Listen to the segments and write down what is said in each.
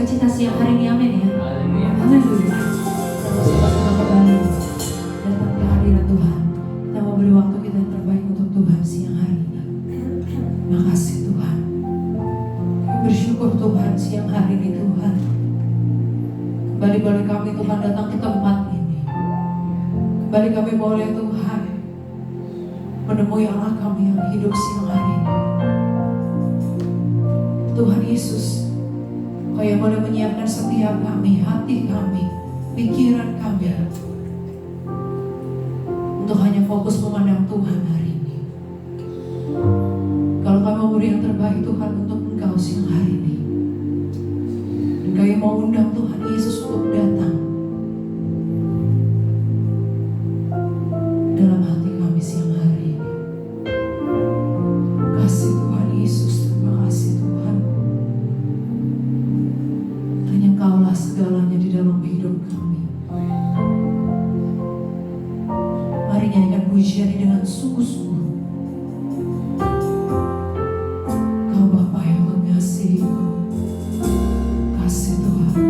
sukacita siang hari ini, amin ya. Haleluya. Haleluya. Kita kembali datang ke hadirat Tuhan. Kita mau beri waktu kita yang terbaik untuk Tuhan siang hari ini. Makasih Tuhan. Kami bersyukur Tuhan siang hari ini Tuhan. Kembali boleh kami Tuhan datang ke tempat ini. Kembali kami boleh Tuhan menemui Allah kami yang hidup siang hari ini. Tuhan Yesus, Kau yang boleh menyiapkan setiap kami, hati kami, pikiran kami untuk hanya fokus memandang Tuhan hari ini. Kalau kami mau beri yang terbaik Tuhan untuk Engkau siang hari ini, dan kami mau undang Tuhan Yesus untuk datang dalam hati kami siang hari ini. Kasih Tuhan Yesus, terima kasih Tuhan. Hanya Kaulah segalanya di dalam hidup kami. Mari nyanyikan pujian ini dengan sungguh-sungguh. Kau Bapa yang mengasihi, kasih Tuhan.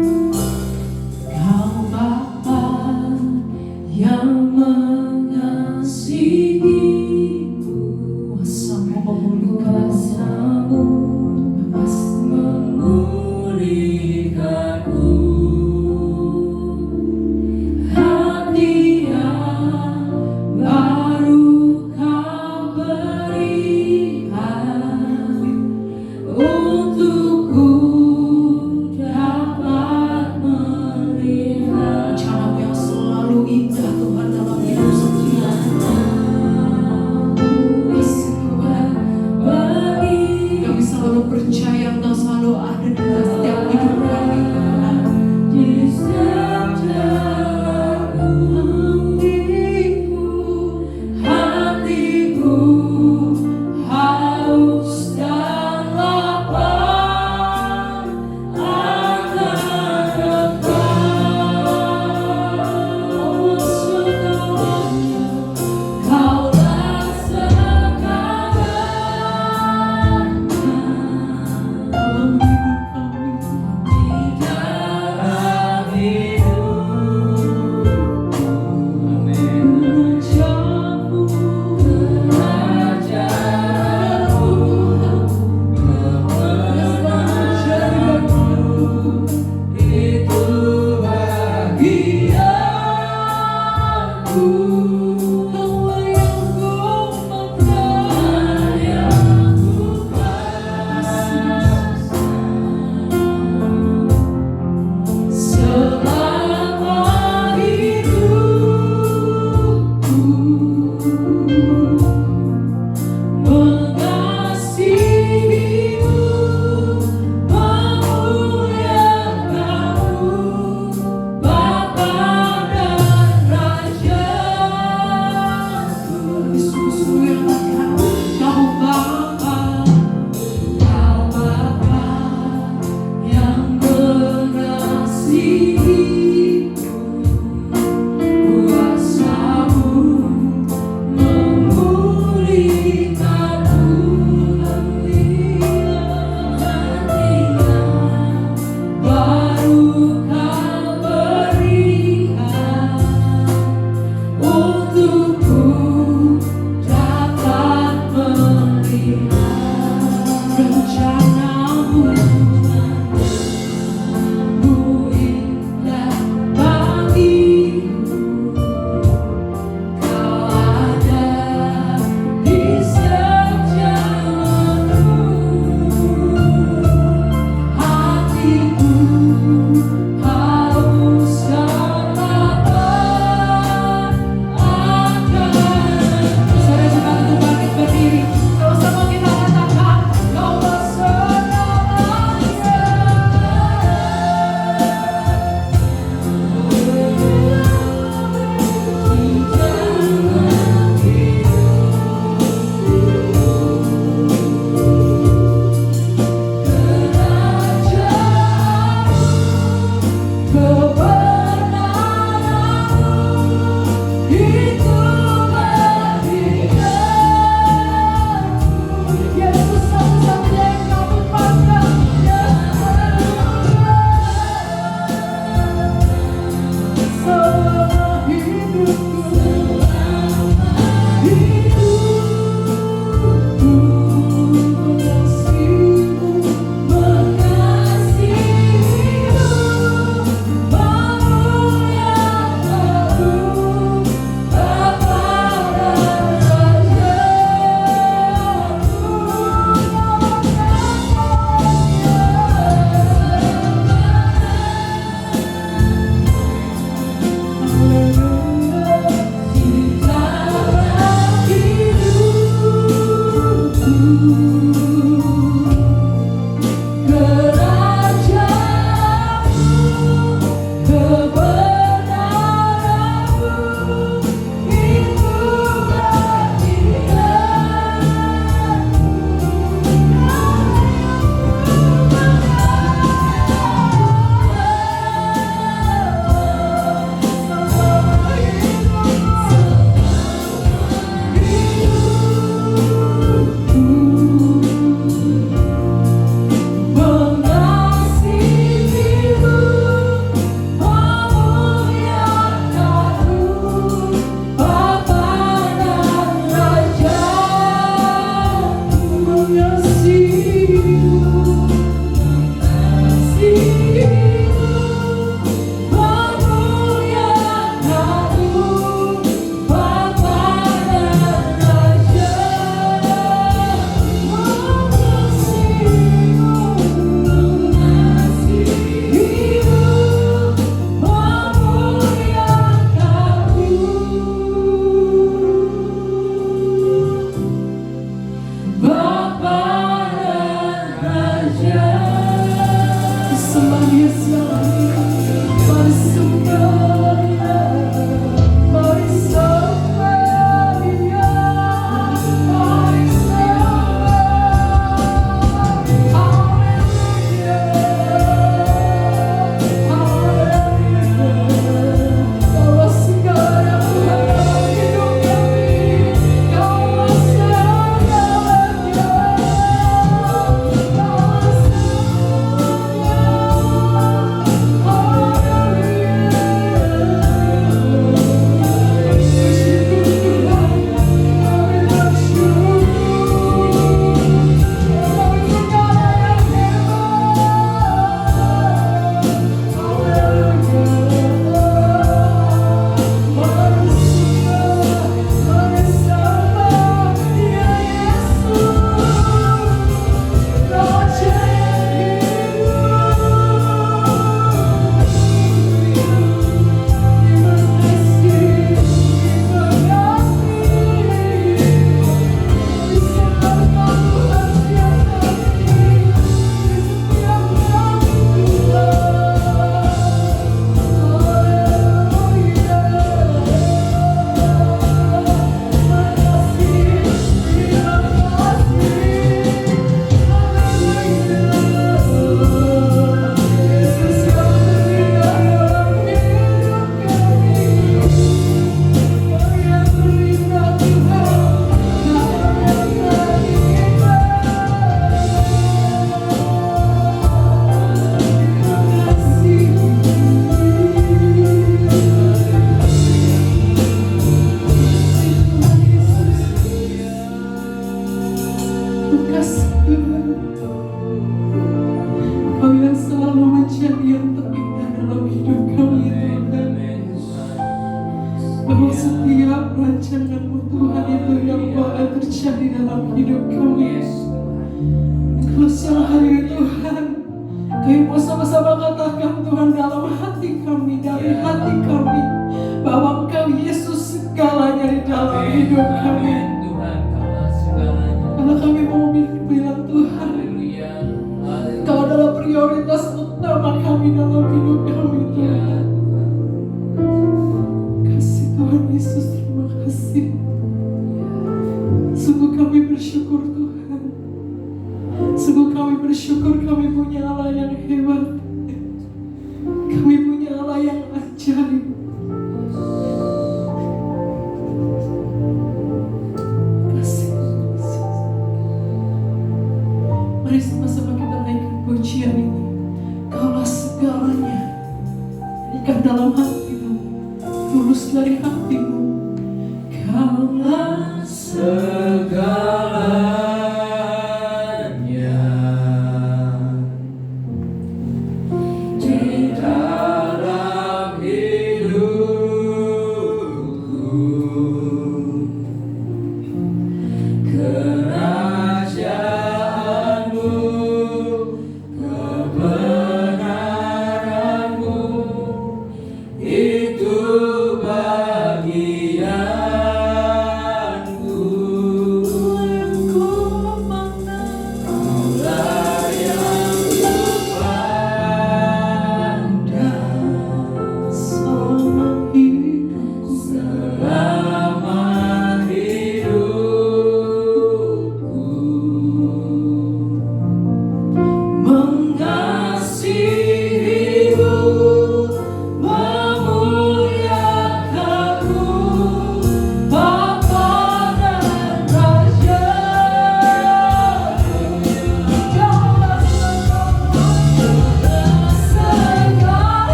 Itu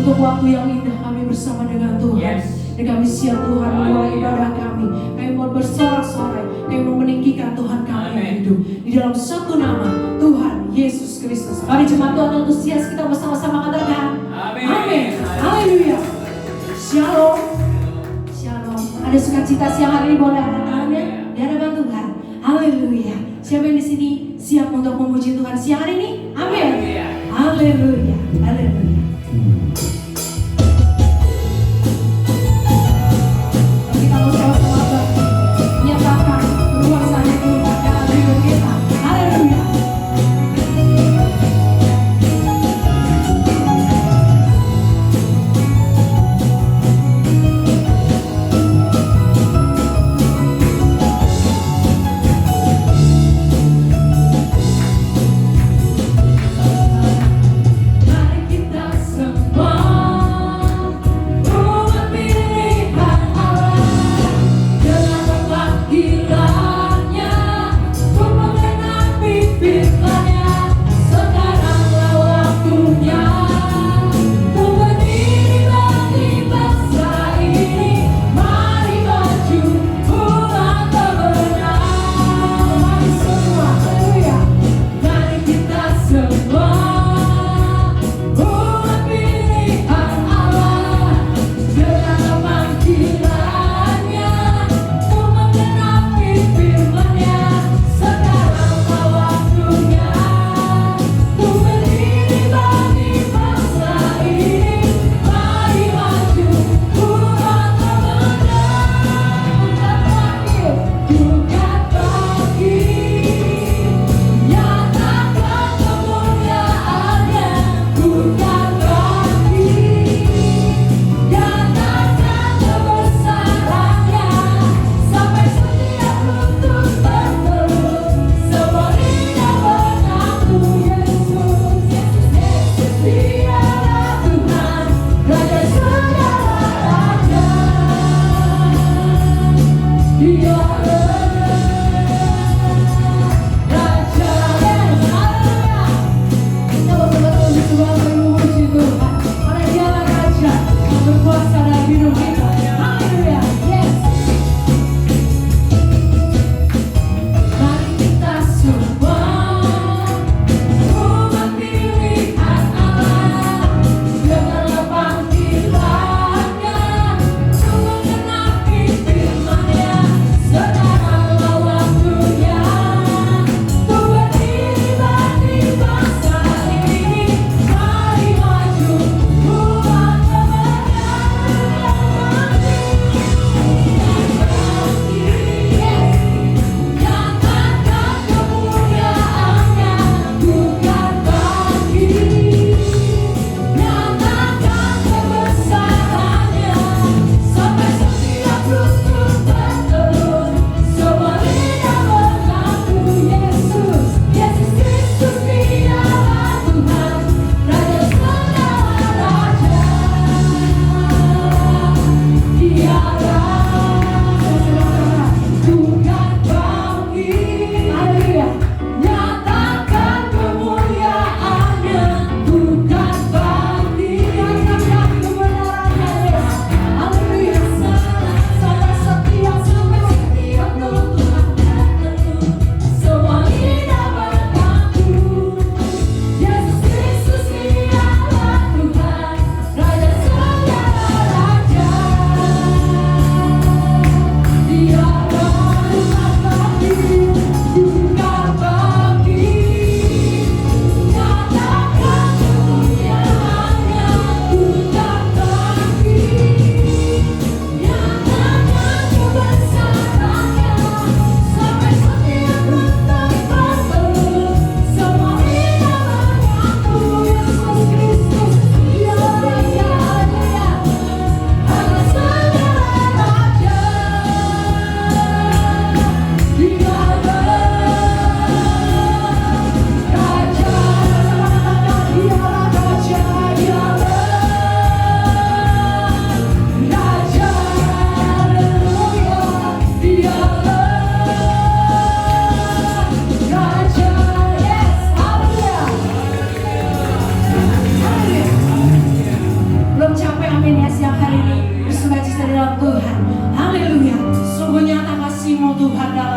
untuk waktu yang indah kami bersama dengan Tuhan. Yes. Dan kami siap Tuhan memulai ibadah kami. Kami mau bersorak-sorai, kami mau meninggikan Tuhan kami yang hidup di dalam satu nama Tuhan Yesus Kristus. Mari jemaat Tuhan antusias kita bersama-sama katakan Amin. Amin. Haleluya. Shalom. Shalom. Ada sukacita siang hari ini, boleh angkat tangannya di hadapan Tuhan. Haleluya. Siapa yang di sini siap untuk memuji Tuhan siang hari ini? Amin. Haleluya. Haleluya. Kita mau sama-sama menyatakan kuasanya Tuhan dalam hidup kita. Haleluya.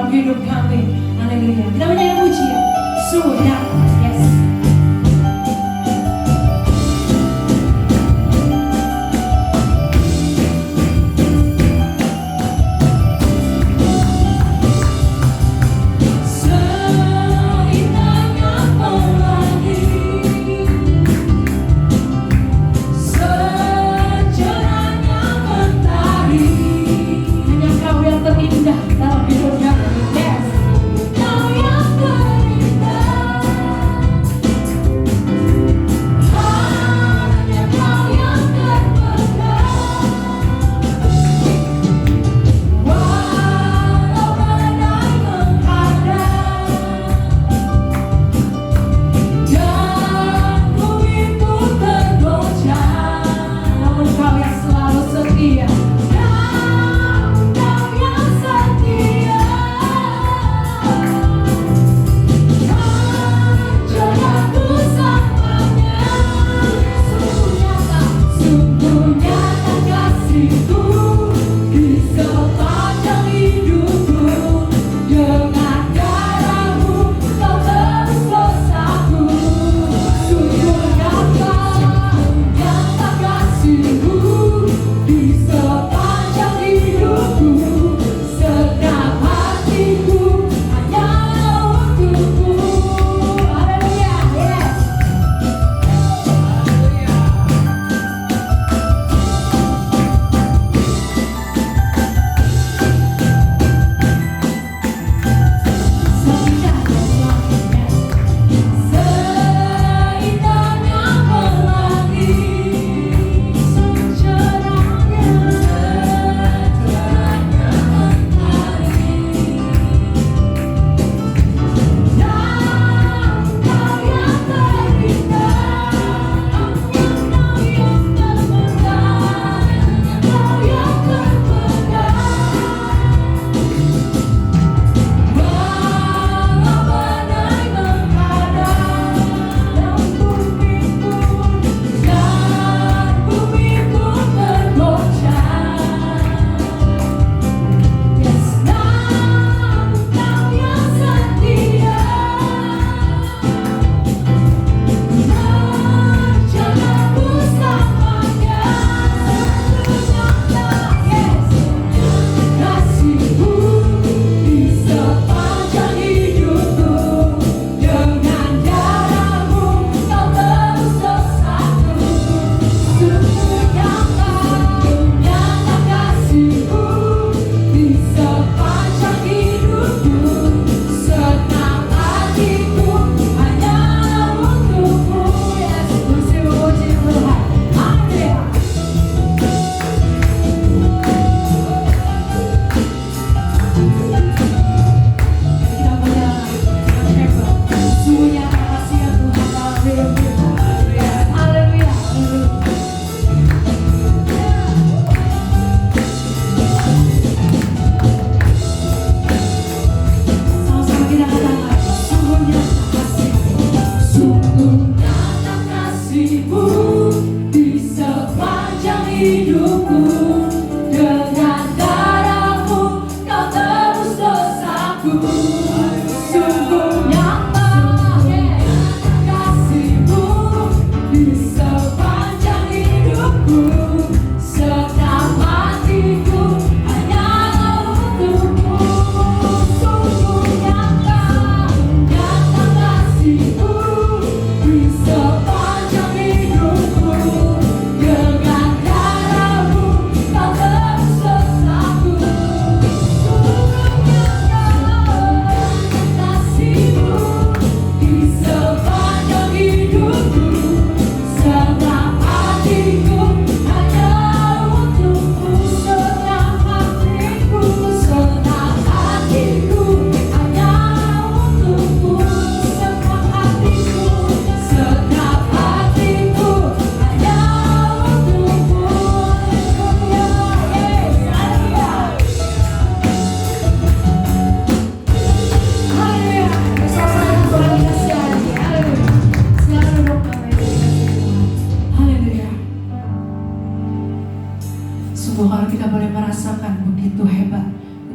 dalam hidup kami. Haleluya. Kita menyanyi pujian. Sungguh nyata. Yes.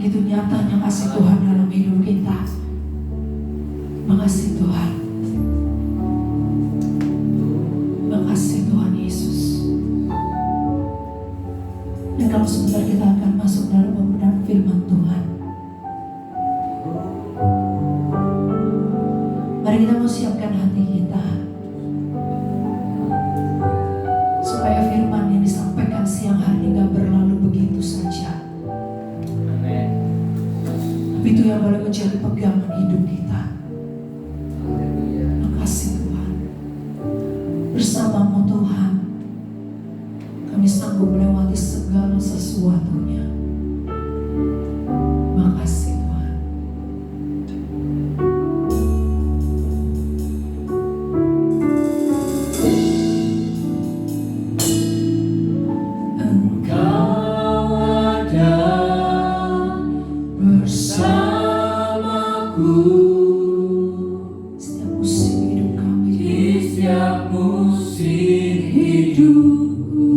Begitu nyatanya kasih Tuhan dalam hidup kita. Makasih Tuhan. Makasih Tuhan Yesus. Dan kalau sebentar kita akan masuk dalam pemberitaan firman Tuhan. Mari kita mau siapkan hati kita, supaya firman yang disampaikan siang hari gak berlalu begitu saja. Tapi itu yang boleh menjadi pegangan hidup kita. Makasih Tuhan. Bersamamu Tuhan, kami sanggup melewati segala sesuatunya. Makasih Tuhan. Engkau ada bersamaku setiap musim hidup kami, di setiap musim hidupku.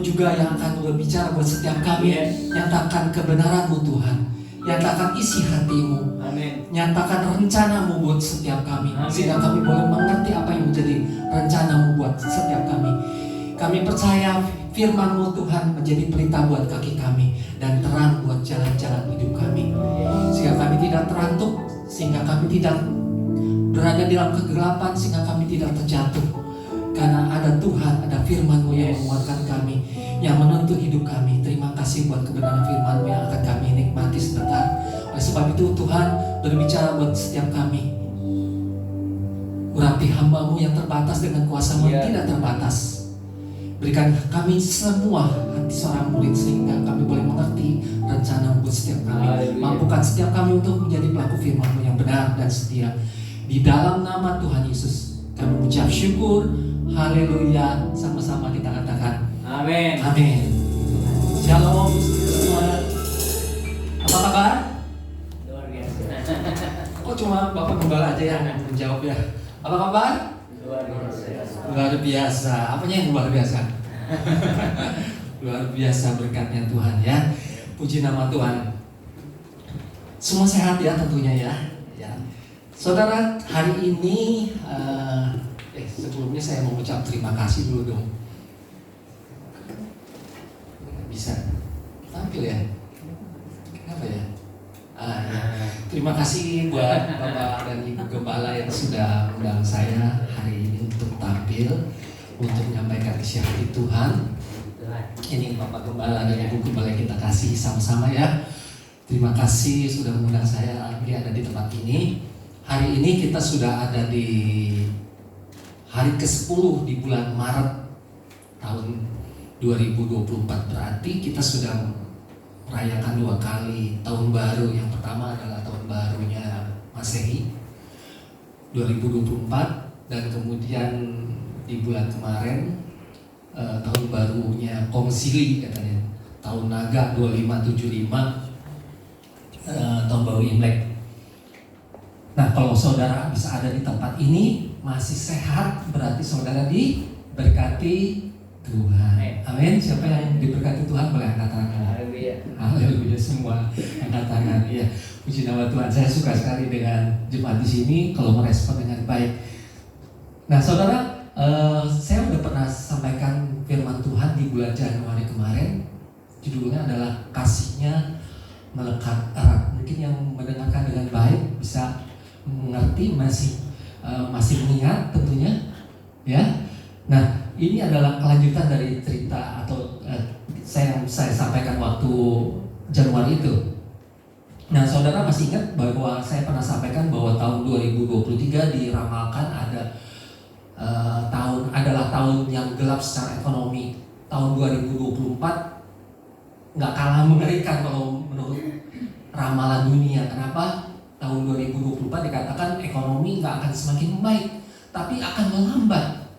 juga yang akan berbicara buat setiap kami. Nyatakan kebenaran-Mu Tuhan, nyatakan isi hati-Mu, nyatakan rencana-Mu buat setiap kami, sehingga kami boleh mengerti apa yang menjadi rencana-Mu buat setiap kami. Kami percaya firman-Mu Tuhan menjadi pelita buat kaki kami dan terang buat jalan-jalan hidup kami, sehingga kami tidak terantuk, sehingga kami tidak berada di dalam kegelapan, sehingga kami tidak terjatuh. Karena ada Tuhan, ada firman-Mu yang menguatkan kami, yang menuntut hidup kami. Terima kasih buat kebenaran firman-Mu yang akan kami nikmati sebentar. Oleh sebab itu Tuhan berbicara buat setiap kami. Urapi hamba-Mu yang terbatas dengan kuasa-Mu yang tidak terbatas. Berikan kami semua hati seorang murid, sehingga kami boleh mengerti rencana-Mu buat setiap kami. Mampukan setiap kami untuk menjadi pelaku firman-Mu yang benar dan setia. Di dalam nama Tuhan Yesus kami mengucap syukur. Haleluya, sama-sama kita katakan amin. Amin. Shalom semua. Apa kabar? Luar biasa. Kok cuma Bapak Gembala aja yang menjawab ya? Apa kabar? Luar biasa. Luar biasa. Apanya yang luar biasa? Luar biasa berkatnya Tuhan ya. Puji nama Tuhan. Semua sehat ya tentunya ya. Saudara, hari ini sebelumnya saya mau ucap terima kasih dulu dong. Bisa tampil ya? Kenapa ya? Ya. Terima kasih buat Bapak dan Ibu Gembala yang sudah undang saya hari ini untuk tampil, untuk menyampaikan isi hati Tuhan. Ini Bapak Gembala dan Ibu Gembala yang kita kasih sama-sama ya. Terima kasih sudah mengundang saya ada di tempat ini. Hari ini kita sudah ada di hari ke-10 di bulan Maret tahun 2024. Berarti kita sudah merayakan 2 kali tahun baru. Yang pertama adalah tahun barunya Masehi 2024, dan kemudian di bulan kemarin tahun barunya Konsili katanya, tahun Naga 2575, tahun baru Imlek. Nah, kalau saudara bisa ada di tempat ini masih sehat, berarti saudara diberkati Tuhan. Amin. Siapa yang diberkati Tuhan boleh angkat tangan. Haleluya. Haleluya, semua angkat tangan. Iya, puji nama Tuhan. Saya suka sekali dengan jemaat di sini kalau merespon dengan baik. Nah, saudara, saya udah pernah sampaikan firman Tuhan di bulan Januari kemarin. Judulnya adalah Kasihnya Melekat Erat. Mungkin yang mendengarkan dengan baik bisa mengerti, masih mengingat tentunya ya. Nah, ini adalah kelanjutan dari cerita atau saya sampaikan waktu Januari itu. Nah, saudara masih ingat bahwa saya pernah sampaikan bahwa tahun 2023 diramalkan adalah tahun yang gelap secara ekonomi. Tahun 2024 nggak kalah mengerikan kalau menurut ramalan dunia. Kenapa? Tahun 2024 dikatakan ekonomi nggak akan semakin baik, tapi akan melambat.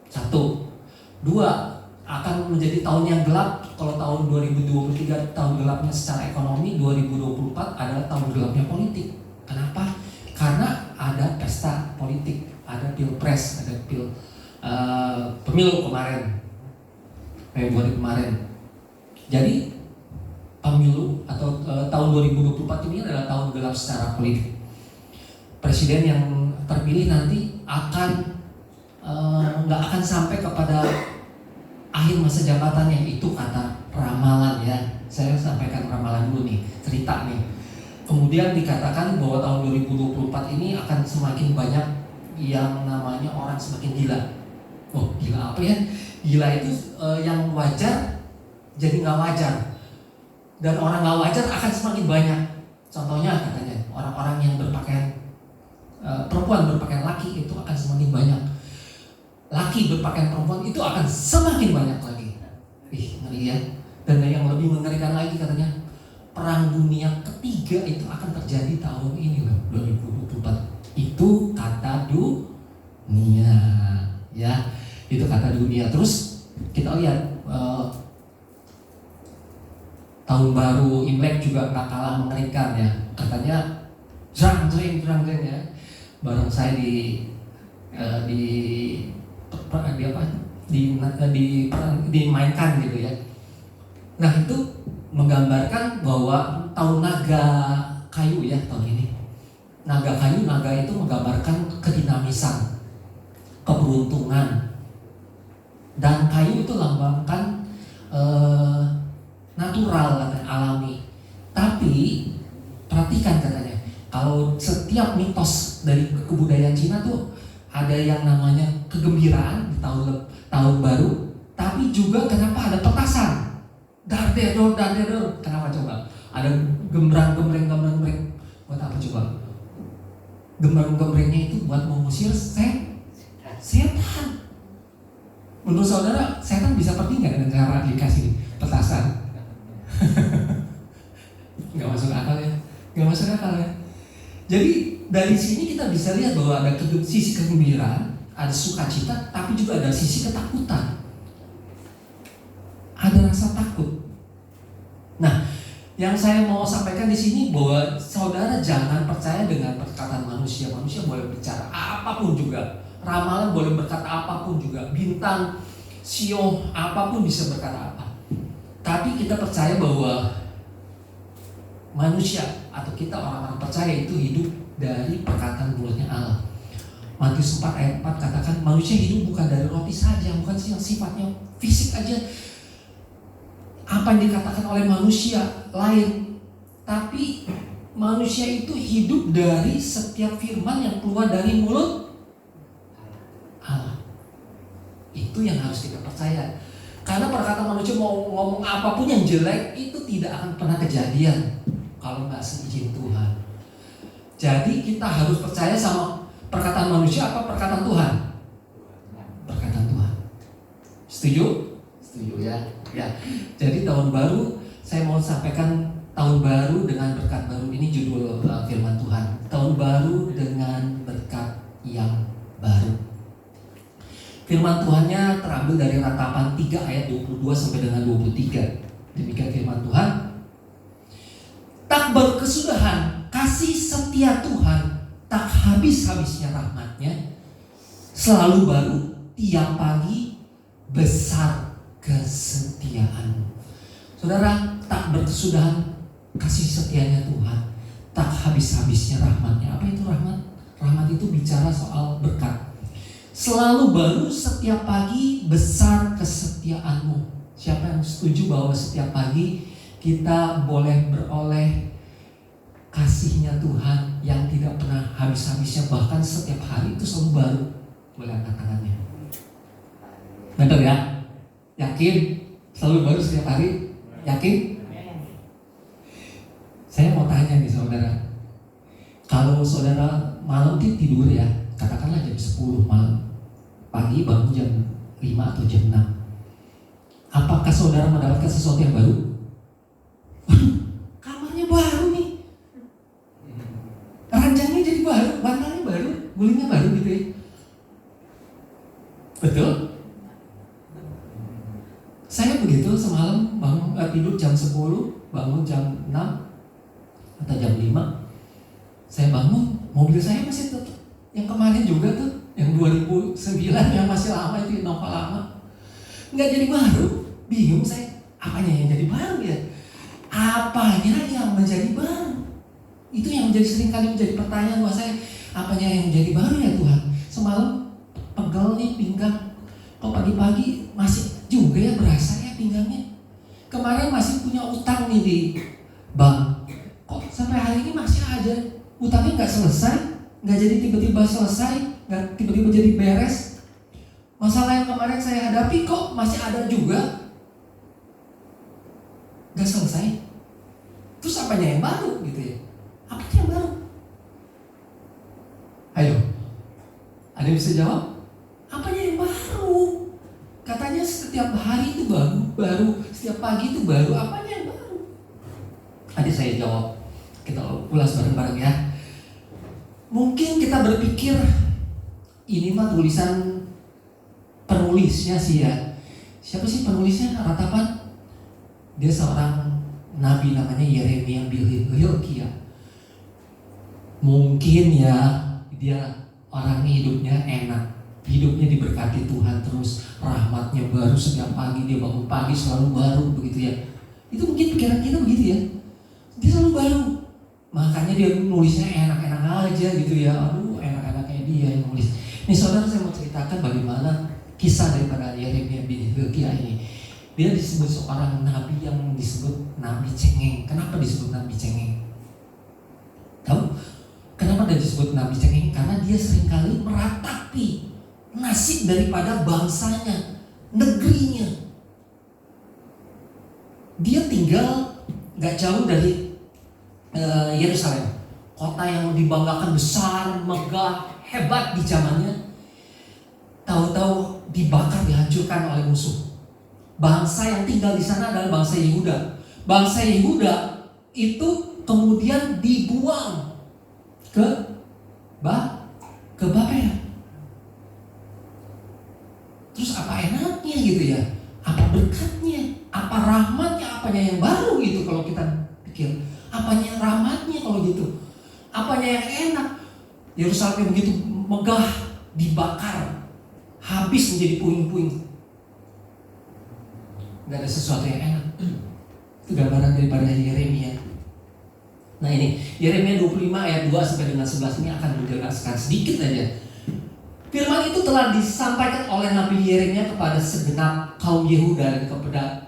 1, 2, akan menjadi tahun yang gelap. Kalau tahun 2023 tahun gelapnya secara ekonomi, 2024 adalah tahun gelapnya politik. Kenapa? Karena ada pesta politik, ada pilpres, ada pemilu kemarin, Februari kemarin. Jadi pemilu atau tahun 2024 ini adalah tahun gelap secara politik. Presiden yang terpilih nanti nggak akan sampai kepada akhir masa jabatannya, itu kata ramalan ya. Saya sampaikan ramalan dulu nih, cerita nih. Kemudian dikatakan bahwa tahun 2024 ini akan semakin banyak yang namanya orang semakin gila. Oh, gila apa ya? Gila itu yang wajar jadi nggak wajar. Dan orang nggak wajar akan semakin banyak. Contohnya katanya orang-orang yang berpakaian perempuan berpakaian laki itu akan semakin banyak. Laki berpakaian perempuan itu akan semakin banyak lagi. Ngeri ya. Dan yang lebih mengerikan lagi katanya perang dunia ketiga itu akan terjadi tahun ini loh, 2024. Itu kata dunia ya. Itu kata dunia. Terus kita lihat tahun baru Imlek juga nggak kalah mengerikan ya. Katanya jrang ya. Bareng saya di apa? dimainkan gitu ya. Nah itu menggambarkan bahwa tahun naga kayu ya tahun ini. Naga kayu, naga itu menggambarkan kedinamisan, keberuntungan, dan kayu itu lambangkan natural, alami. Tapi perhatikan katanya, kalau setiap mitos dari kebudayaan Cina tuh ada yang namanya kegembiraan di tahun baru, tapi juga kenapa ada petasan, dardedor, kenapa coba? Ada gembreng, buat apa coba? Gembreng-gembrengnya itu buat mengusir setan. Menurut saudara, setan bisa pergi nggak dengan cara dikasih petasan? Nggak masuk akal ya, nggak masuk akal ya. Jadi dari sini kita bisa lihat bahwa ada sisi kegembiraan, ada sukacita, tapi juga ada sisi ketakutan. Ada rasa takut. Nah, yang saya mau sampaikan di sini bahwa saudara jangan percaya dengan perkataan manusia. Manusia boleh bicara apapun juga, ramalan boleh berkata apapun juga, bintang, sio, apapun bisa berkata apa. Tapi kita percaya bahwa manusia atau kita orang-orang percaya itu hidup dari perkataan mulutnya Allah. Matius 4 ayat 4 katakan manusia hidup bukan dari roti saja, bukan yang sifatnya fisik aja. Apa yang dikatakan oleh manusia lain, tapi manusia itu hidup dari setiap firman yang keluar dari mulut Allah. Itu yang harus kita percaya. Karena perkataan manusia mau ngomong apapun yang jelek itu tidak akan pernah kejadian kalau nggak seizin Tuhan. Jadi kita harus percaya sama perkataan manusia apa perkataan Tuhan? Perkataan Tuhan. Setuju? Setuju ya. Ya. Jadi tahun baru saya mau sampaikan tahun baru dengan berkat baru. Ini judul firman Tuhan. Tahun baru dengan berkat yang baru. Firman Tuhannya terambil dari Ratapan 3 ayat 22 sampai dengan 23. Demikian firman Tuhan. Tak berkesudahan kasih setia Tuhan, tak habis-habisnya rahmatnya, selalu baru tiap pagi, besar kesetiaan. Saudara, tak berkesudahan kasih setianya Tuhan, tak habis-habisnya rahmatnya. Apa itu rahmat? Rahmat itu bicara soal berkat. Selalu baru setiap pagi, besar kesetiaanmu. Siapa yang setuju bahwa setiap pagi kita boleh beroleh kasihnya Tuhan yang tidak pernah habis-habisnya, bahkan setiap hari itu selalu baru? Boleh angkat tangannya. Benar ya? Yakin? Selalu baru setiap hari? Yakin? Saya mau tanya nih saudara, kalau saudara malam tidur ya, katakanlah jam 10 malam, pagi bangun jam 5 atau jam 6, apakah saudara mendapatkan sesuatu yang baru? Kamarnya baru nih, ranjangnya jadi baru, bantalnya baru, gulingnya baru gitu ya. Betul? Saya begitu semalam bangun tidur jam 10, bangun jam 6 atau jam 5. Saya bangun, mobil saya masih tetap yang kemarin juga tuh, yang 2009 yang masih lama itu, Innova lama. Nggak jadi baru, bingung saya, apanya yang jadi baru ya? Apanya yang menjadi baru? Itu yang menjadi seringkali menjadi pertanyaan buat saya. Apanya yang menjadi baru ya Tuhan? Semalam pegel nih pinggang, kok pagi-pagi masih juga ya berasa ya pinggangnya. Kemarin masih punya utang nih di bank, kok sampai hari ini masih ada utangnya, nggak selesai, nggak jadi tiba-tiba selesai, nggak tiba-tiba jadi beres. Masalah yang kemarin saya hadapi kok masih ada juga, nggak selesai. Terus apanya yang baru gitu ya? Apa yang baru? Ayo, ada yang bisa jawab? Apanya yang baru? Katanya setiap hari itu baru, setiap pagi itu baru. Apanya yang baru? Adik saya jawab, kita ulas bareng-bareng ya. Mungkin kita berpikir ini mah tulisan penulisnya sih ya. Siapa sih penulisnya? Ratapan. Dia seorang nabi namanya Yeremia bin Hilkia. Mungkin ya dia orang hidupnya enak, hidupnya diberkati Tuhan terus, rahmatnya baru setiap pagi, dia bangun pagi selalu baru begitu ya. Itu mungkin pikiran kita begitu ya, dia selalu baru, makanya dia nulisnya enak-enak aja gitu ya. Aduh, enak-enaknya dia yang nulis. Nih saudara, saya mau ceritakan bagaimana kisah daripada Yeremia bin Hilkiah ini. Dia disebut seorang nabi yang disebut nabi cengeng. Kenapa disebut nabi cengeng? Tahu? Kenapa dia disebut nabi cengeng? Karena dia seringkali meratapi nasib daripada bangsanya, negerinya. Dia tinggal gak jauh dari Yerusalem, kota yang dibanggakan besar, megah, hebat di zamannya. Tahu-tahu dibakar, dihancurkan oleh musuh. Bangsa yang tinggal di sana adalah bangsa Yehuda. Bangsa Yehuda itu kemudian dibuang ke Babel. Terus apa enaknya gitu ya? Apa berkatnya? Apa rahmatnya? Apanya yang baru gitu kalau kita pikir? Apanya rahmatnya kalau gitu? Apanya yang enak? Yerusalem yang begitu megah dibakar, habis menjadi puing-puing. Gak ada sesuatu yang enak. Itu gambaran daripada Yeremia. Nah ini Yeremia 25 ayat 2 sampai dengan 11 ini akan menjelaskan sedikit aja. Firman itu telah disampaikan oleh Nabi Yeremia kepada segenap kaum Yehuda dan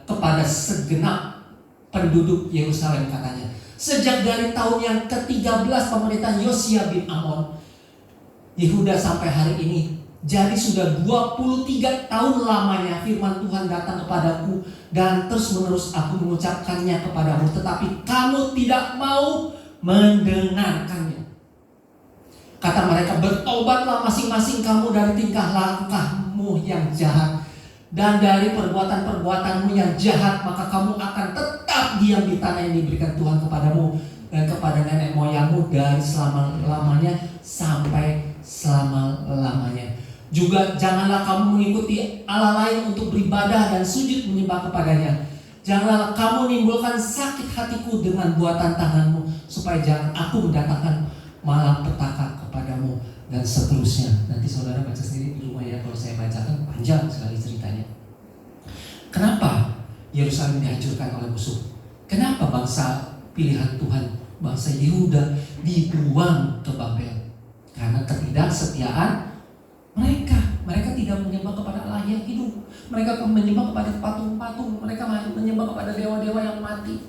kepada segenap penduduk Yerusalem, katanya. Sejak dari tahun yang ke-13 pemerintahan Yosia bin Amon, Yehuda sampai hari ini, jadi sudah 23 tahun lamanya firman Tuhan datang kepadaku, dan terus menerus aku mengucapkannya kepadamu, tetapi kamu tidak mau mendengarkannya. Kata mereka, bertobatlah masing-masing kamu dari tingkah langkahmu yang jahat dan dari perbuatan-perbuatanmu yang jahat, maka kamu akan tetap diam di tanah yang diberikan Tuhan kepadamu dan kepada nenek moyangmu dari selama-lamanya sampai selama-lamanya. Juga janganlah kamu mengikuti Allah lain untuk beribadah dan sujud menyembah kepadanya. Janganlah kamu menimbulkan sakit hatiku dengan buatan tanganmu, supaya jangan aku mendatangkan malapetaka kepadamu, dan seterusnya. Nanti saudara baca sendiri di rumah ya, kalau saya bacakan panjang sekali ceritanya. Kenapa Yerusalem dihancurkan oleh musuh? Kenapa bangsa pilihan Tuhan, bangsa Yehuda, dibuang ke Babel? Karena ketidaksetiaan mereka tidak menyembah kepada Allah yang hidup. Mereka menyembah kepada patung-patung. Mereka menyembah kepada dewa-dewa yang mati.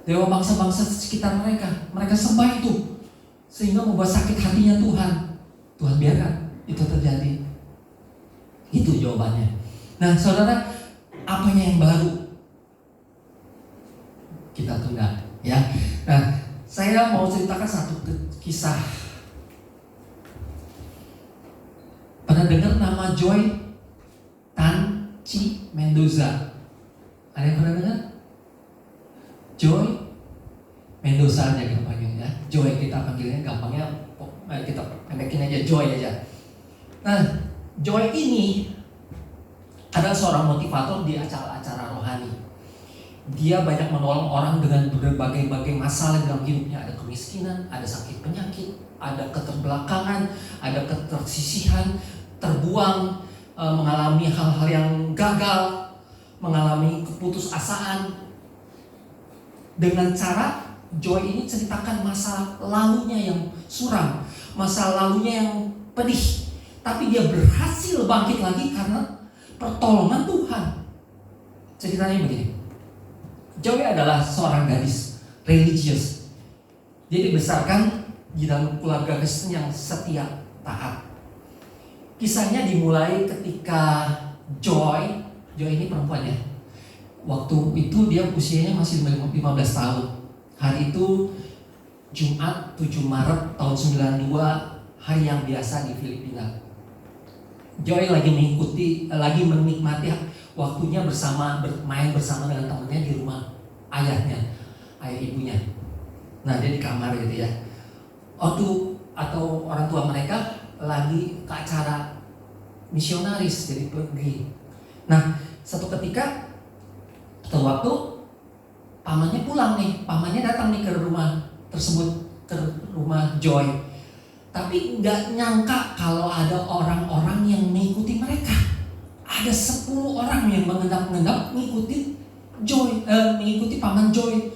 Dewa bangsa-bangsa sekitar mereka sembah itu, sehingga membuat sakit hatinya Tuhan. Tuhan biarkan itu terjadi. Itu jawabannya. Nah saudara, apanya yang baru? Kita tunda ya. Nah, saya mau ceritakan satu kisah. Pernah dengar nama Joy Tanchi Mendoza? Ada yang pernah dengar? Joy Mendoza aja kita panggilnya. Joy kita panggilnya, gampangnya kita pendekin aja Joy aja. Nah, Joy ini adalah seorang motivator di acara-acara rohani. Dia banyak menolong orang dengan berbagai masalah dalam hidupnya. Ada kemiskinan, ada sakit penyakit, ada keterbelakangan, ada ketersisihan, terbuang, mengalami hal-hal yang gagal, mengalami keputusasaan. Dengan cara Joy ini ceritakan masa lalunya yang suram, masa lalunya yang pedih, tapi dia berhasil bangkit lagi karena pertolongan Tuhan. Ceritanya begini. Joy adalah seorang gadis religius. Dia dibesarkan di dalam keluarga Kristen yang setia, taat. Kisahnya dimulai ketika Joy ini perempuan ya. Waktu itu dia usianya masih 15 tahun. Hari itu Jumat 7 Maret tahun 92, hari yang biasa di Filipina. Joy lagi menikmati waktunya bermain bersama dengan temannya di rumah ayah ibunya. Nah, dia di kamar gitu ya. Atau orang tua mereka lagi ke acara misionaris, jadi pergi. Nah, satu ketika waktu pamannya pulang nih, pamannya datang nih ke rumah tersebut, ke rumah Joy. Tapi nggak nyangka kalau ada orang-orang yang mengikuti mereka. Ada 10 orang yang mengendap-endap mengikuti mengikuti paman Joy,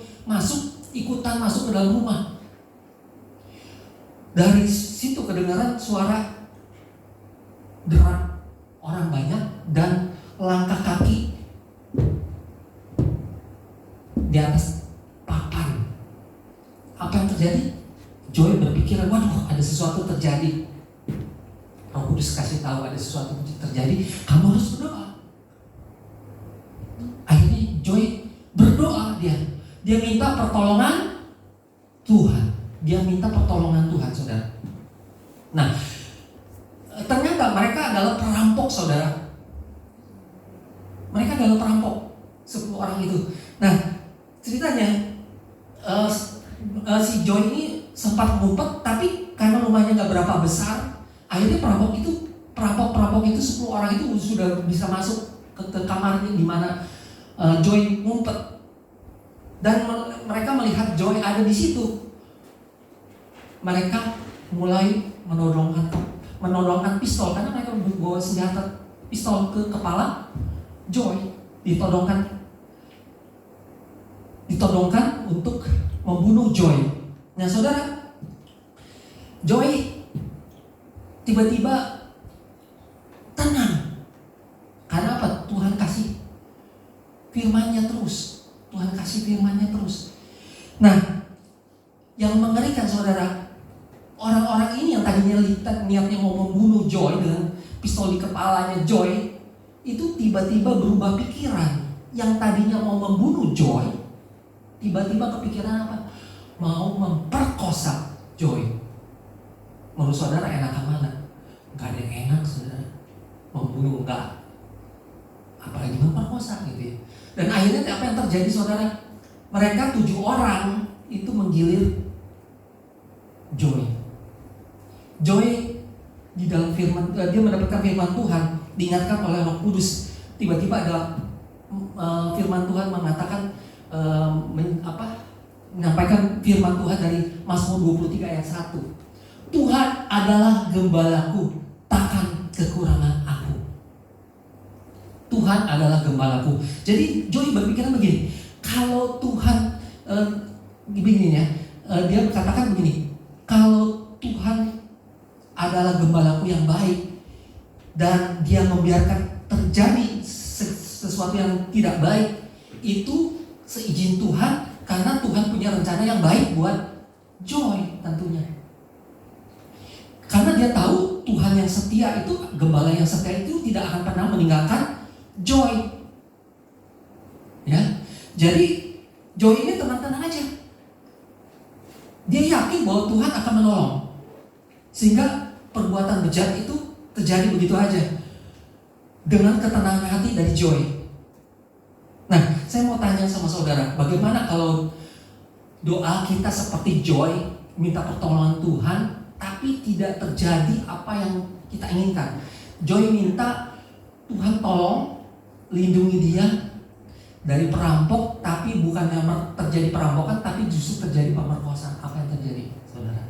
ikutan masuk ke dalam rumah. Dari situ kedengaran suara derak orang banyak dan langkah kaki di atas papan. Apa yang terjadi? Joy berpikir, waduh, ada sesuatu terjadi. Roh Kudus kasih tahu ada sesuatu terjadi, kamu harus berdoa. Akhirnya Joy berdoa, dia minta pertolongan Tuhan. Dia minta pertolongan Tuhan, saudara. Nah, ternyata mereka adalah perampok, saudara. Mereka adalah perampok, 10 orang itu. Nah, ceritanya si Joy ini sempat ngumpet, tapi karena rumahnya nggak berapa besar, akhirnya perampok itu 10 orang itu sudah bisa masuk ke kamarnya di mana Joy ngumpet, dan mereka melihat Joy ada di situ. Mereka mulai menodongkan pistol karena mereka bawa senjata pistol ke kepala Joy, ditodongkan untuk membunuh Joy. Nah, saudara, Joy tiba-tiba tenang. Karena apa? Tuhan kasih firman-Nya terus. Nah, yang mengerikan, saudara, orang-orang ini yang tadinya niatnya mau membunuh Joy dengan pistol di kepalanya Joy, itu tiba-tiba berubah pikiran. Yang tadinya mau membunuh Joy, tiba-tiba kepikiran apa? Mau memperkosa Joy. Menurut saudara enakan mana? Gak ada yang enak, saudara. Membunuh enggak, apalagi memperkosa gitu ya. Dan akhirnya apa yang terjadi, saudara? Mereka 7 orang itu menggilir Joy. Joy di dalam firman, dia mendapatkan firman Tuhan, diingatkan oleh Roh Kudus. Tiba-tiba ada firman Tuhan mengatakan menyampaikan firman Tuhan dari Mazmur 23 ayat 1. Tuhan adalah gembalaku, takkan kekurangan aku. Tuhan adalah gembalaku. Jadi Joy berpikiran begini, kalau Tuhan dia katakan begini, kalau Tuhan adalah gembalaku yang baik dan dia membiarkan terjadi sesuatu yang tidak baik, itu seizin Tuhan, karena Tuhan punya rencana yang baik buat Joy tentunya. Karena dia tahu Tuhan yang setia itu, gembala yang setia itu tidak akan pernah meninggalkan Joy. Ya, jadi Joy ini tenang-tenang aja. Dia yakin bahwa Tuhan akan menolong, sehingga perbuatan bejat itu terjadi begitu aja dengan ketenangan hati dari Joy. Nah, saya mau tanya sama saudara, bagaimana kalau doa kita seperti Joy, minta pertolongan Tuhan, tapi tidak terjadi apa yang kita inginkan? Joy minta Tuhan tolong, lindungi dia dari perampok, tapi bukan terjadi perampokan, tapi justru terjadi pemerkosaan. Apa yang terjadi, saudara?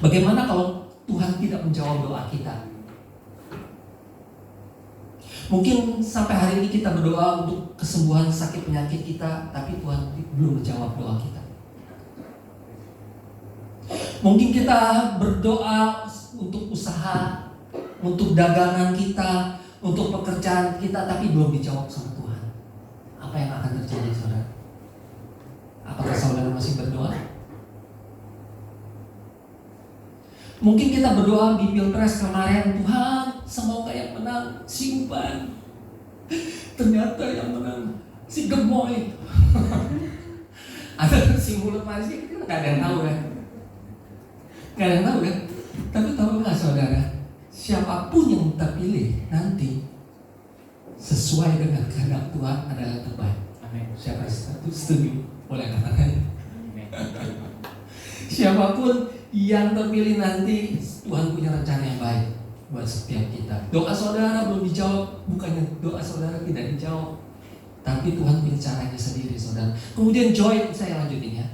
Bagaimana kalau Tuhan tidak menjawab doa kita? Mungkin sampai hari ini kita berdoa untuk kesembuhan sakit penyakit kita, tapi Tuhan belum menjawab doa kita. Mungkin kita berdoa untuk usaha, untuk dagangan kita, untuk pekerjaan kita, tapi belum dijawab sama Tuhan. Apa yang akan terjadi, saudara? Apakah saudara masih berdoa? Mungkin kita berdoa di Pilpres kemarin, Tuhan semoga yang menang si Uban. Ternyata yang menang si Gemoy. Ada si mulut manis, kita gak ada yang tahu kan? Gak ada yang tahu kan? Tapi tahu nggak, saudara? Siapapun yang terpilih nanti sesuai dengan kehendak Tuhan adalah terbaik. Amin. Siapa setuju? Boleh katakan. Siapapun yang terpilih nanti, Tuhan punya rencana yang baik buat setiap kita. Doa saudara belum dijawab, bukannya doa saudara tidak dijawab, tapi Tuhan punya caranya sendiri, saudara. Kemudian Joy, saya lanjutin ya.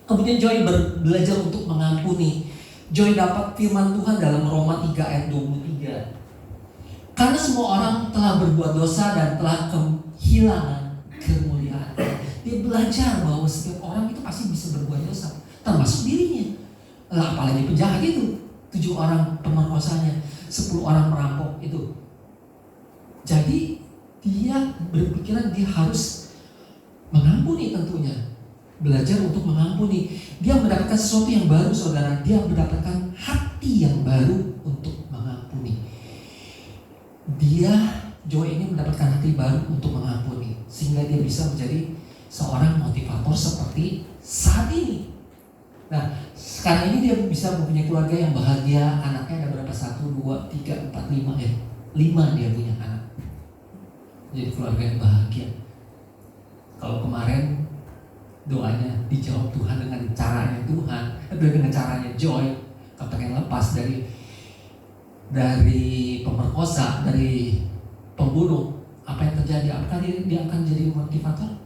Kemudian Joy belajar untuk mengampuni. Joy dapat firman Tuhan dalam Roma 3 ayat 23. Karena semua orang telah berbuat dosa dan telah kehilangan kemuliaan. Dia belajar bahwa setiap orang itu pasti bisa berbuat dosa, termasuk dirinya. Lah, apalagi penjahat itu, 7 orang pemerkosanya, 10 orang perampok itu. Jadi dia berpikiran dia harus mengampuni tentunya. Belajar untuk mengampuni. Dia mendapatkan sesuatu yang baru, saudara. Dia mendapatkan hati yang baru untuk mengampuni. Joy ini mendapatkan hati baru untuk mengampuni, sehingga dia bisa menjadi seorang motivator seperti saat ini. Nah, sekarang ini dia bisa mempunyai keluarga yang bahagia. Anaknya ada berapa? 1, 2, 3, 4, 5 ya. 5 dia punya anak. Jadi keluarga yang bahagia. Kalau kemarin doanya dijawab Tuhan dengan caranya Tuhan, dengan caranya Joy, pengen lepas dari pemerkosa, dari pembunuh. Apa yang terjadi? Apakah dia akan jadi motivator?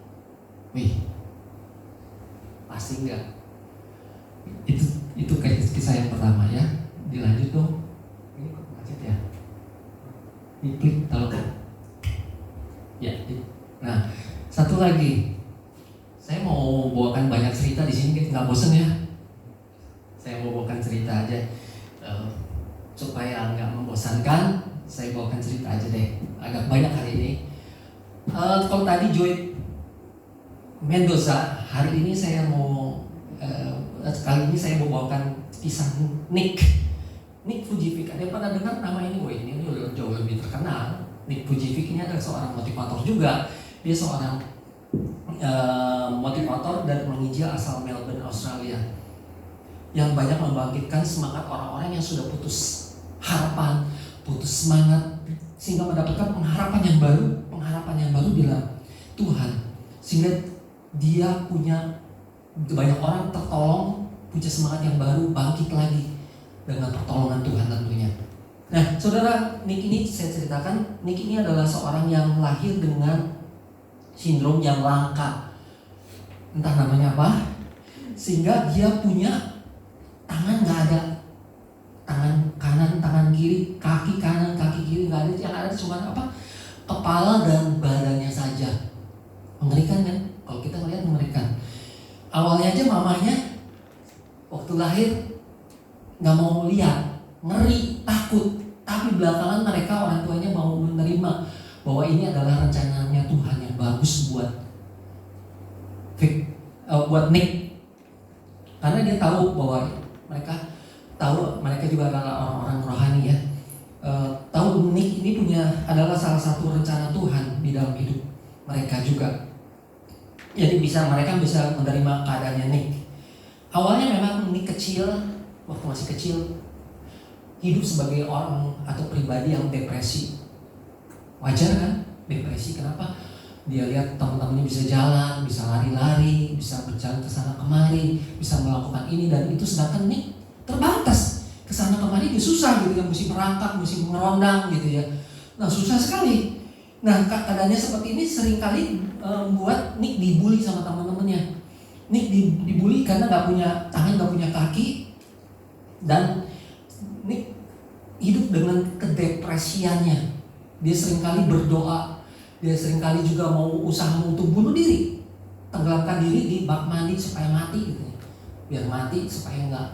Pasti enggak. Itu kayak kisah yang pertama ya. Dilanjut dong. Ini kok macet ya? Diklik tolong. Ya. Nah, satu lagi. Saya mau bawakan banyak cerita di sini, nggak bosen ya? Saya mau bawakan cerita aja supaya nggak membosankan. Saya bawakan cerita aja deh. Agak banyak hari ini. Kalau tadi Joy Mendoza, hari ini saya mau kali ini saya mau bawakan kisah Nick Vujicic. Ada yang pernah dengar nama ini? Ini udah jauh lebih terkenal. Nick Vujicic ini adalah seorang motivator juga. Dia seorang motivator dan penginjil asal Melbourne, Australia, yang banyak membangkitkan semangat orang-orang yang sudah putus harapan, putus semangat, sehingga mendapatkan pengharapan yang baru di dalam Tuhan, sehingga dia punya banyak orang tertolong, punya semangat yang baru, bangkit lagi dengan pertolongan Tuhan tentunya. Nah, saudara, Nick ini saya ceritakan, Nick ini adalah seorang yang lahir dengan sindrom yang langka, entah namanya apa, sehingga dia punya tangan nggak ada, tangan kanan, tangan kiri, kaki kanan, kaki kiri nggak ada, yang ada cuma apa? Kepala dan badannya saja. Mengerikan kan? Kalau kita melihat mengerikan. Awalnya aja mamanya waktu lahir nggak mau lihat, ngeri, takut. Tapi belakangan mereka orang tuanya mau menerima bahwa ini adalah rencananya Tuhan yang bagus buat Nick, karena dia tahu bahwa mereka juga adalah orang-orang rohani ya. Tahu Nick ini adalah salah satu rencana Tuhan di dalam hidup mereka juga. Jadi mereka bisa menerima keadaannya Nick. Awalnya memang Nick kecil, waktu masih kecil, hidup sebagai orang atau pribadi yang depresi. Wajar kan? Depresi, kenapa? Dia lihat teman-temannya bisa jalan, bisa lari-lari, bisa berjalan ke sana kemari, bisa melakukan ini dan itu, sedangkan Nick terbatas. Ke sana kemari dia susah gitu ya, mesti merangkak, mesti merondang gitu ya. Nah, susah sekali. Nah, keadaannya seperti ini seringkali membuat Nick dibully sama teman-temannya. Nick dibully karena nggak punya tangan, nggak punya kaki, dan Nick hidup dengan kedepresiannya. Dia seringkali berdoa, dia seringkali juga mau usaha untuk bunuh diri, tenggelamkan diri di bak mandi supaya mati gitu, biar mati supaya nggak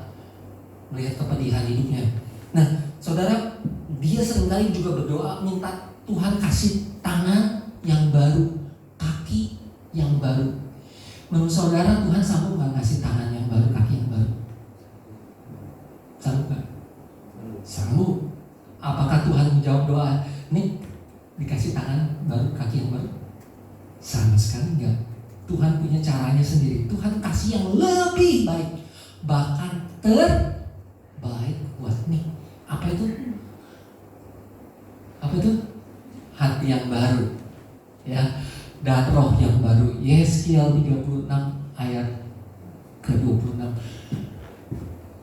melihat kepedihan hidupnya. Nah, saudara, dia seringkali juga berdoa minta Tuhan kasih tangan yang baru, kaki yang baru. Menurut saudara, Tuhan sanggup nggak ngasih tangan yang baru, kaki yang baru? Sanggup nggak? Sanggup. Apakah Tuhan menjawab doa Nick dikasih tangan baru, kaki yang baru? Sama sekali enggak. Tuhan punya caranya sendiri. Tuhan kasih yang lebih baik, bahkan terbaik buat Nick. Apa itu? Hati yang baru, ya, dan roh yang baru. Yeskiel 36 ayat ke-26.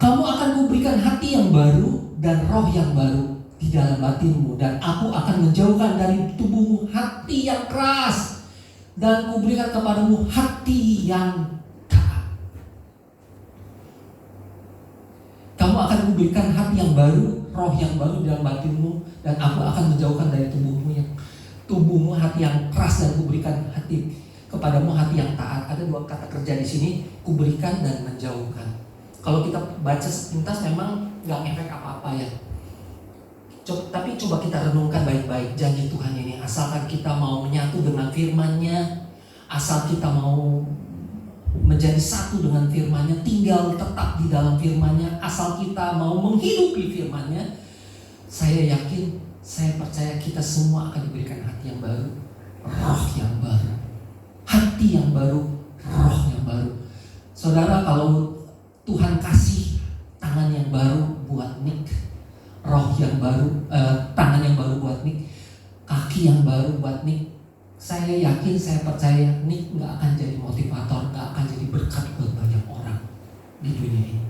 Kamu akan kuberikan hati yang baru dan roh yang baru di dalam batinmu, dan aku akan menjauhkan dari tubuhmu hati yang keras, dan kuberikan kepadamu hati yang taat. Kamu akan berikan hati yang baru, roh yang baru dalam batinmu, dan aku akan menjauhkan dari tubuhmu hati yang keras, dan kuberikan hati kepadamu hati yang taat. Ada dua kata kerja di sini, kuberikan dan menjauhkan. Kalau kita baca sepintas memang nggak ngefek apa-apa ya. Tapi coba kita renungkan baik-baik janji Tuhan ini. Asalkan kita mau menyatu dengan firman-Nya, asal kita mau menjadi satu dengan firman-Nya, tinggal tetap di dalam firman-Nya, asal kita mau menghidupi firman-Nya, saya yakin, saya percaya kita semua akan diberikan hati yang baru, roh yang baru, hati yang baru, roh yang baru. Saudara, kalau Tuhan kasih tangan yang baru buat Nick, roh yang baru, tangan yang baru buat Nick, kaki yang baru buat Nick, saya yakin, saya percaya Nick nggak akan jadi motivator, nggak akan jadi berkat buat banyak orang di dunia ini.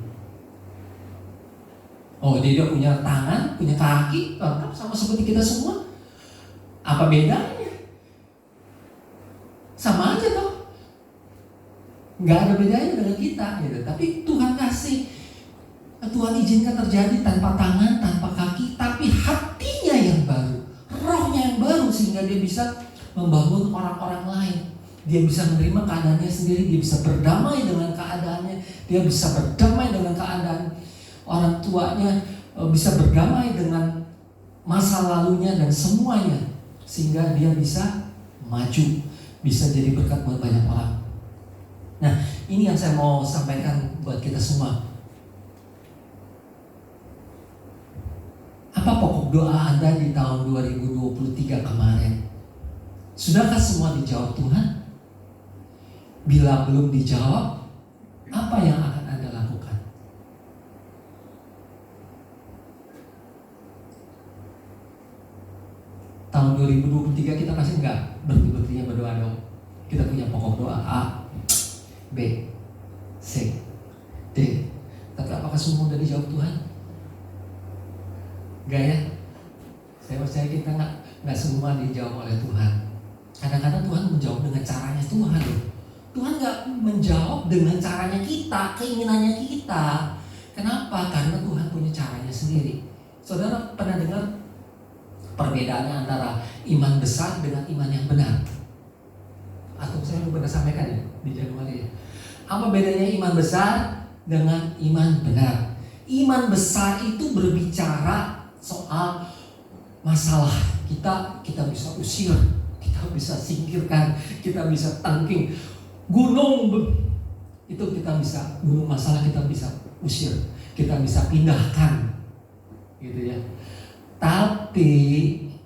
Oh, dia punya tangan, punya kaki, lengkap sama seperti kita semua. Apa bedanya? Sama aja toh. Nggak ada bedanya dengan kita gitu. Tapi Tuhan kasih, Tuhan izinkan terjadi tanpa tangan, tanpa kaki, tapi hatinya yang baru, rohnya yang baru, sehingga dia bisa membangun orang-orang lain. Dia bisa menerima keadaannya sendiri, dia bisa berdamai dengan keadaannya, dia bisa berdamai dengan keadaan orang tuanya, bisa berdamai dengan masa lalunya dan semuanya, sehingga dia bisa maju, bisa jadi berkat buat banyak orang. Nah, ini yang saya mau sampaikan buat kita semua. Apa pokok doa Anda di tahun 2023 kemarin? Sudahkah semua dijawab Tuhan? Bila belum dijawab, apa yang akan Anda lakukan? Tahun 2023 kita pasti enggak berhenti-berhentinya berdoa dong. Kita punya pokok doa A, B, C, D. Tapi apakah semua sudah dijawab Tuhan? Enggak ya? Saya percaya kita enggak semua dijawab oleh Tuhan. Kadang-kadang Tuhan menjawab dengan caranya Tuhan. Tuhan enggak menjawab dengan caranya kita, keinginannya kita. Kenapa? Karena Tuhan punya caranya sendiri. Saudara pernah dengar perbedaannya antara iman besar dengan iman yang benar? Atau saya pernah sampaikan ya di Januari ya. Apa bedanya iman besar dengan iman benar? Iman besar itu berbicara soal masalah kita bisa usir, kita bisa singkirkan, kita bisa tangking gunung, itu kita bisa, gunung masalah kita bisa usir, kita bisa pindahkan, gitu ya. Tapi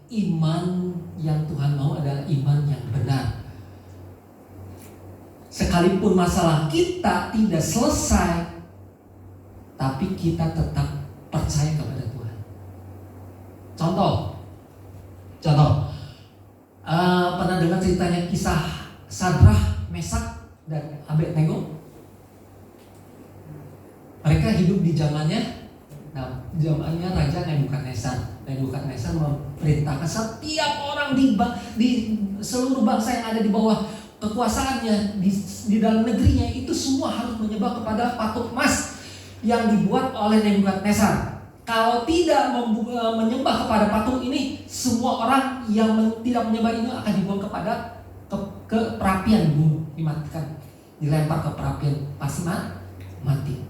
iman yang Tuhan mau adalah iman yang benar. Sekalipun masalah kita tidak selesai, tapi kita tetap percaya kepada Tuhan. Contoh, pernah dengar ceritanya kisah Sadrah, Mesak, dan Abednego? Mereka hidup di zamannya Raja Nebukadnezar. Nebukadnezar memerintahkan setiap orang di seluruh bangsa yang ada di bawah kekuasaannya, di dalam negerinya, itu semua harus menyembah kepada patung emas yang dibuat oleh Nebukadnezar. Kalau tidak menyembah kepada patung ini, semua orang yang tidak menyembah ini akan dibuang ke perapian, dimatikan, dilempar ke perapian, pasti mati.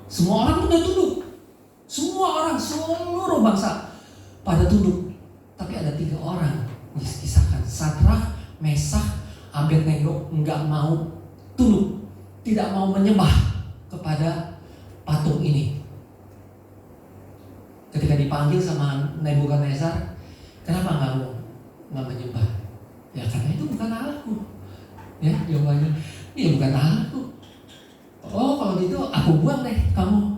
Semua orang sudah tunduk. Semua orang, seluruh bangsa pada tunduk. Tapi ada 3 orang dikisahkan, Sadrah, Mesak, Abednego enggak mau tunduk, tidak mau menyembah kepada patung ini. Ketika dipanggil sama Nebukadnezar, kenapa enggak menyembah? Ya karena itu bukan Allahku. Ya jawabannya, iya bukan Allahku. Oh kalau gitu aku buang deh kamu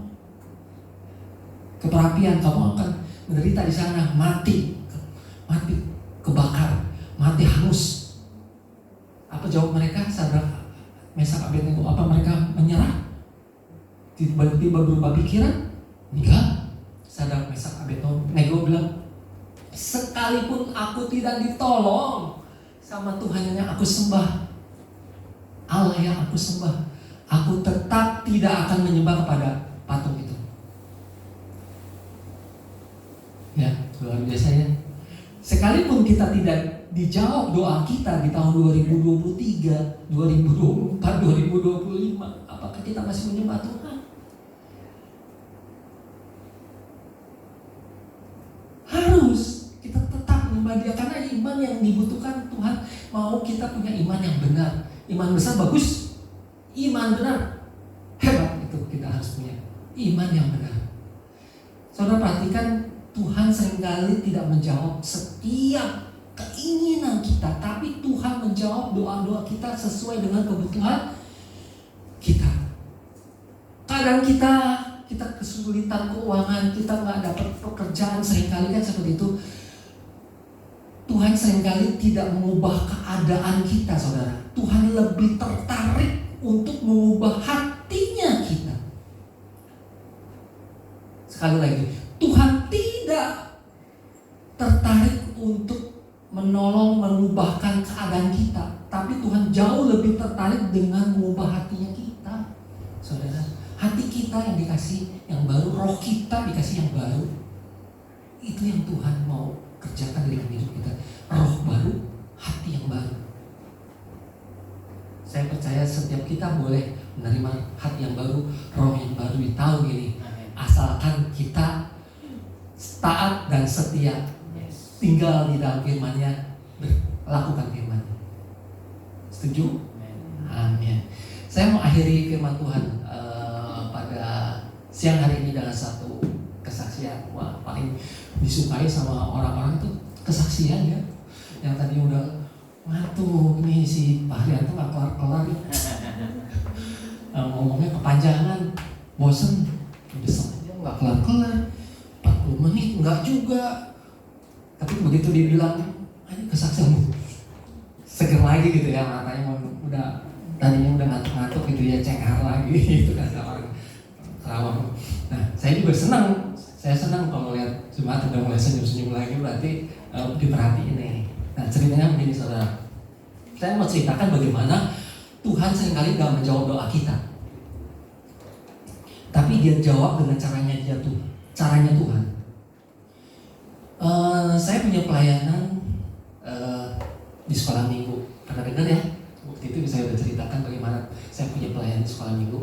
ke perapian, kamu akan menderita di sana, mati, kebakar, mati hangus. Apa jawab mereka? Sadrah, Mesak, Abednego, apa mereka menyerah? Tiba-tiba berubah pikiran? Enggak. Sadrah, Mesak, Abednego bilang, sekalipun aku tidak ditolong sama Tuhan yang aku sembah, Allah yang aku sembah, aku tetap tidak akan menyembah kepada patung itu. Ya, luar biasa ya. Sekalipun kita tidak dijawab doa kita di tahun 2023, 2024, 2025, apakah kita masih menyembah Tuhan? Harus kita tetap menyembah Dia, karena iman yang dibutuhkan Tuhan mau kita punya iman yang benar. Iman besar bagus, iman benar hebat, itu kita harus punya iman yang benar. Saudara perhatikan, Tuhan seringkali tidak menjawab setiap keinginan kita, tapi Tuhan menjawab doa-doa kita sesuai dengan kebutuhan kita. Kadang kita kesulitan keuangan, kita nggak dapat pekerjaan, seringkali kan seperti itu. Tuhan seringkali tidak mengubah keadaan kita, saudara. Tuhan lebih tertarik untuk mengubah hatinya kita. Sekali lagi, Tuhan tidak tertarik untuk menolong mengubahkan keadaan kita, tapi Tuhan jauh lebih tertarik dengan mengubah hatinya kita. Saudara, hati kita yang dikasih yang baru, roh kita dikasih yang baru. Itu yang Tuhan mau kerjakan dalam hidup kita. Roh baru, hati yang baru. Saya percaya setiap kita boleh menerima hati yang baru, roh yang baru di tahun ini. Asalkan kita taat dan setia, tinggal di dalam firman-Nya, lakukan firman-Nya. Setuju? Amin. Saya mau akhiri firman Tuhan pada siang hari ini dengan satu kesaksian. Wah, paling disukai sama orang-orang itu kesaksian ya. Yang tadi udah ngantuk nih si Pak Haryanto nggak kelar-kelar ya. Ngomongnya kepanjangan, bosen, udah aja nggak kelar-kelar. 40 menit enggak juga. Tapi begitu dibilang ini kesaksian, seger lagi gitu ya, matanya udah tadinya udah ngantuk-ngantuk gitu ya, cengar lagi gitu kan orang Kerawang. Nah, saya juga senang. Saya senang kalau lihat jemaat udah mulai senyum-senyum lagi, berarti diperhatiin nih. Nah, ceritanya begini saudara. Saya mau ceritakan bagaimana Tuhan seringkali gak menjawab doa kita, tapi Dia jawab dengan caranya Tuhan. Saya punya pelayanan di sekolah minggu. Pernah dengar ya? Waktu itu saya udah ceritakan bagaimana saya punya pelayanan di sekolah minggu.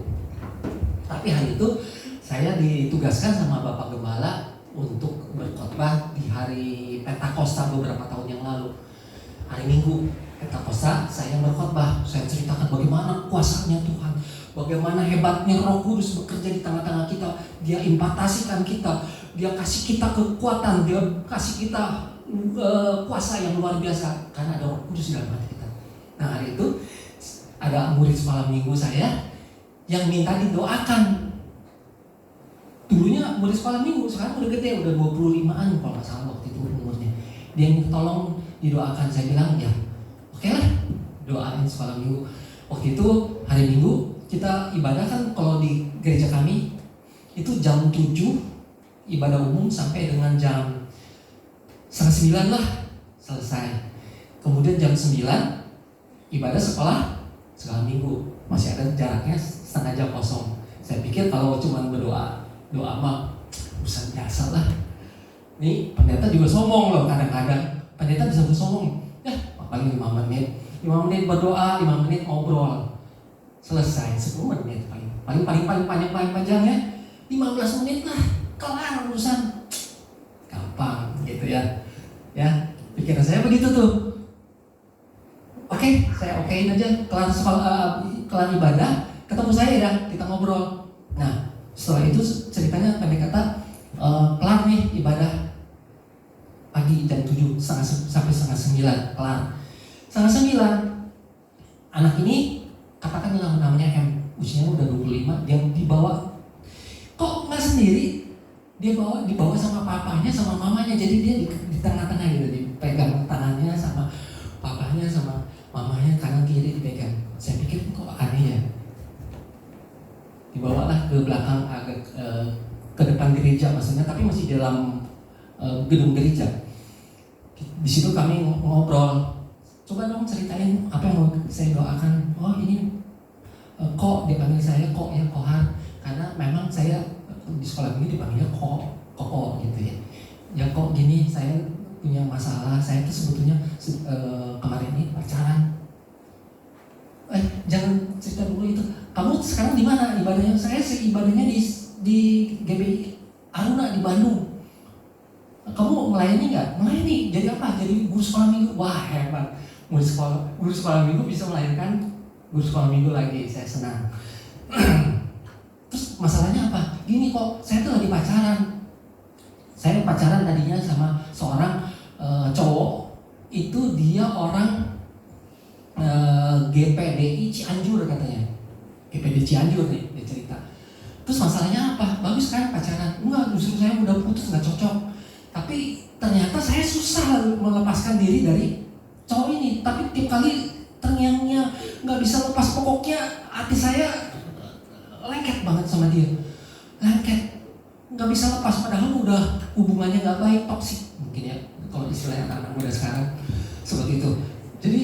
Tapi hari itu saya ditugaskan sama Bapak Gembala untuk berkhotbah di hari Pentakosta beberapa tahun yang lalu. Hari Minggu Pentakosta saya berkhotbah. Saya ceritakan bagaimana kuasanya Tuhan, bagaimana hebatnya Roh Kudus bekerja di tengah-tengah kita. Dia impartasikan kita, Dia kasih kita kekuatan, Dia kasih kita kuasa yang luar biasa karena ada Roh Kudus dalam hati kita. Nah, hari itu ada murid sekolah minggu saya yang minta didoakan. Dulunya murid sekolah minggu, sekarang udah gede, udah 25-an kalau nggak salah waktu itu umurnya. Dia minta tolong didoakan. Saya bilang ya oke lah, doain sekolah minggu. Waktu itu hari Minggu kita ibadah kan, kalau di gereja kami itu jam 7 ibadah umum sampai dengan jam 8:30 lah selesai. Kemudian jam 9 ibadah sekolah minggu. Masih ada jaraknya setengah jam kosong. Saya pikir kalau cuma doa mah urusan biasa lah. Nih pendeta juga sombong loh kadang-kadang. Pendeta bisa bersombong. Ya paling 5 menit. 5 menit berdoa, 5 menit ngobrol. Selesai 10 menit paling panjang ya 15 menit lah, kelar urusan. Gampang gitu ya. Ya, pikiran saya begitu tuh. Oke, saya okein aja, kelar ibadah, ketemu saya ya, kita ngobrol. Nah, setelah itu ceritanya pendek kata kelar nih ibadah pagi jam 7 sampai setengah 9 kelar. Setengah 9 anak ini katakanlah namanya M, usianya udah 25, dia dibawa kok nggak sendiri, dia dibawa sama papanya sama mamanya, jadi dia di tengah-tengah gitu, dipegang tangannya sama papanya sama mamanya, kanan kiri dipegang. Saya pikir kok aneh ya. Dibawalah ke belakang agak ke depan gereja maksudnya, tapi masih dalam gedung gereja. Di situ kami ngobrol. Coba dong ceritain apa yang mau saya doakan. Oh ini kok, dia panggil saya kok ya, Kohar, karena memang saya di sekolah minggu dipanggilnya koko gitu ya. Ya kok gini, saya punya masalah, saya tuh sebetulnya kemarin ini pacaran. Jangan cerita dulu itu. Kamu sekarang di mana ibadahnya? Saya ibadahnya di GBI Aruna di Bandung. Kamu melayani nggak? Melayani. Jadi apa? Jadi guru sekolah minggu. Wah hebat. Guru sekolah minggu bisa melahirkan guru sekolah minggu lagi. Saya senang. Terus masalahnya apa? Gini kok, saya tuh lagi pacaran. Saya pacaran tadinya sama seorang cowok. Itu dia orang GPDI Cianjur katanya. GPDI Cianjur nih dia cerita. Terus masalahnya apa? Bagus kan pacaran? Enggak, justru saya udah putus, nggak cocok. Tapi ternyata saya susah melepaskan diri dari cowok ini. Tapi tiap kali terngiang-ngiang, nggak bisa lepas, pokoknya hati saya lengket banget sama dia. Lengket, nggak bisa lepas. Padahal udah hubungannya nggak baik, toksik mungkin ya. Kalau istilahnya anak muda sekarang seperti itu. Jadi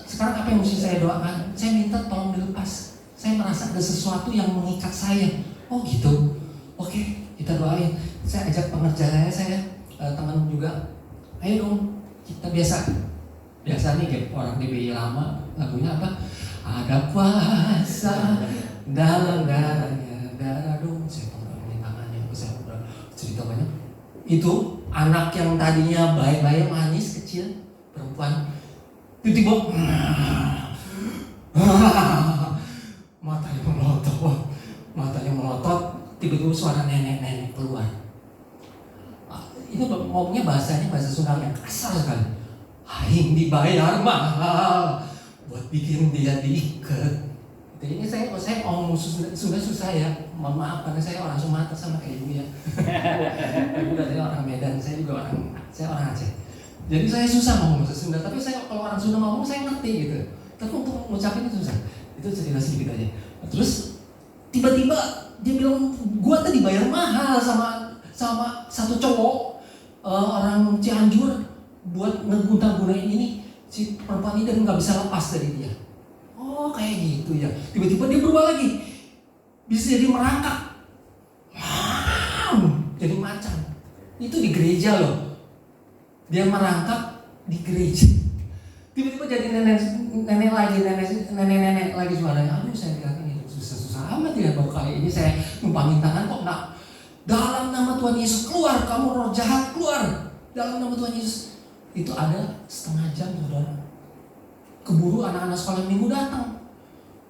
sekarang apa yang mesti saya doakan? Saya minta tolong dilepas. Saya merasa ada sesuatu yang mengikat saya. Oh gitu. Oke, kita doain. Saya ajak pengerja saya teman juga. Ayo dong, kita biasa nih kayak orang DBI lama, lagunya apa? Ada kuasa dalam darahnya, darah dong. Saya pengen tangannya, saya udah cerita banyak. Itu anak yang tadinya baik-baik, manis, kecil, perempuan, tiba-tiba matanya melotot, tiba-tiba suara nenek-nenek keluar. Itu ngomongnya bahasanya bahasa Sunda yang kasar sekali. Aing dibayar mahal buat bikin dia diikat. Ini saya ngomong Sunda susah ya. Mohon maaf karena saya orang Sumatera sama kayak ibu ya. Ibu dari orang Medan, saya orang Aceh. Jadi saya susah ngomong bahasa Sunda, tapi saya kalau orang Sunda ngomong saya ngerti gitu. Tapi untuk ngucapin itu susah. Itu cerita sedikit aja. Terus tiba-tiba dia bilang, gua tadi bayar mahal sama satu cowok orang Cianjur buat ngeguna-gunain ini si perempuan ini dan nggak bisa lepas dari dia. Oh kayak gitu ya. Tiba-tiba dia berubah lagi, bisa jadi merangkak, jadi macan. Itu di gereja loh. Dia merangkak di gereja. Tiba-tiba jadi nenek lagi suaranya. Aduh saya bilang ini susah amat ya baru kali ini saya numpangin tangan kok nggak. Dalam nama Tuhan Yesus keluar, kamu roh jahat keluar. Dalam nama Tuhan Yesus. Itu ada setengah jam saudara. Keburu anak-anak sekolah minggu datang.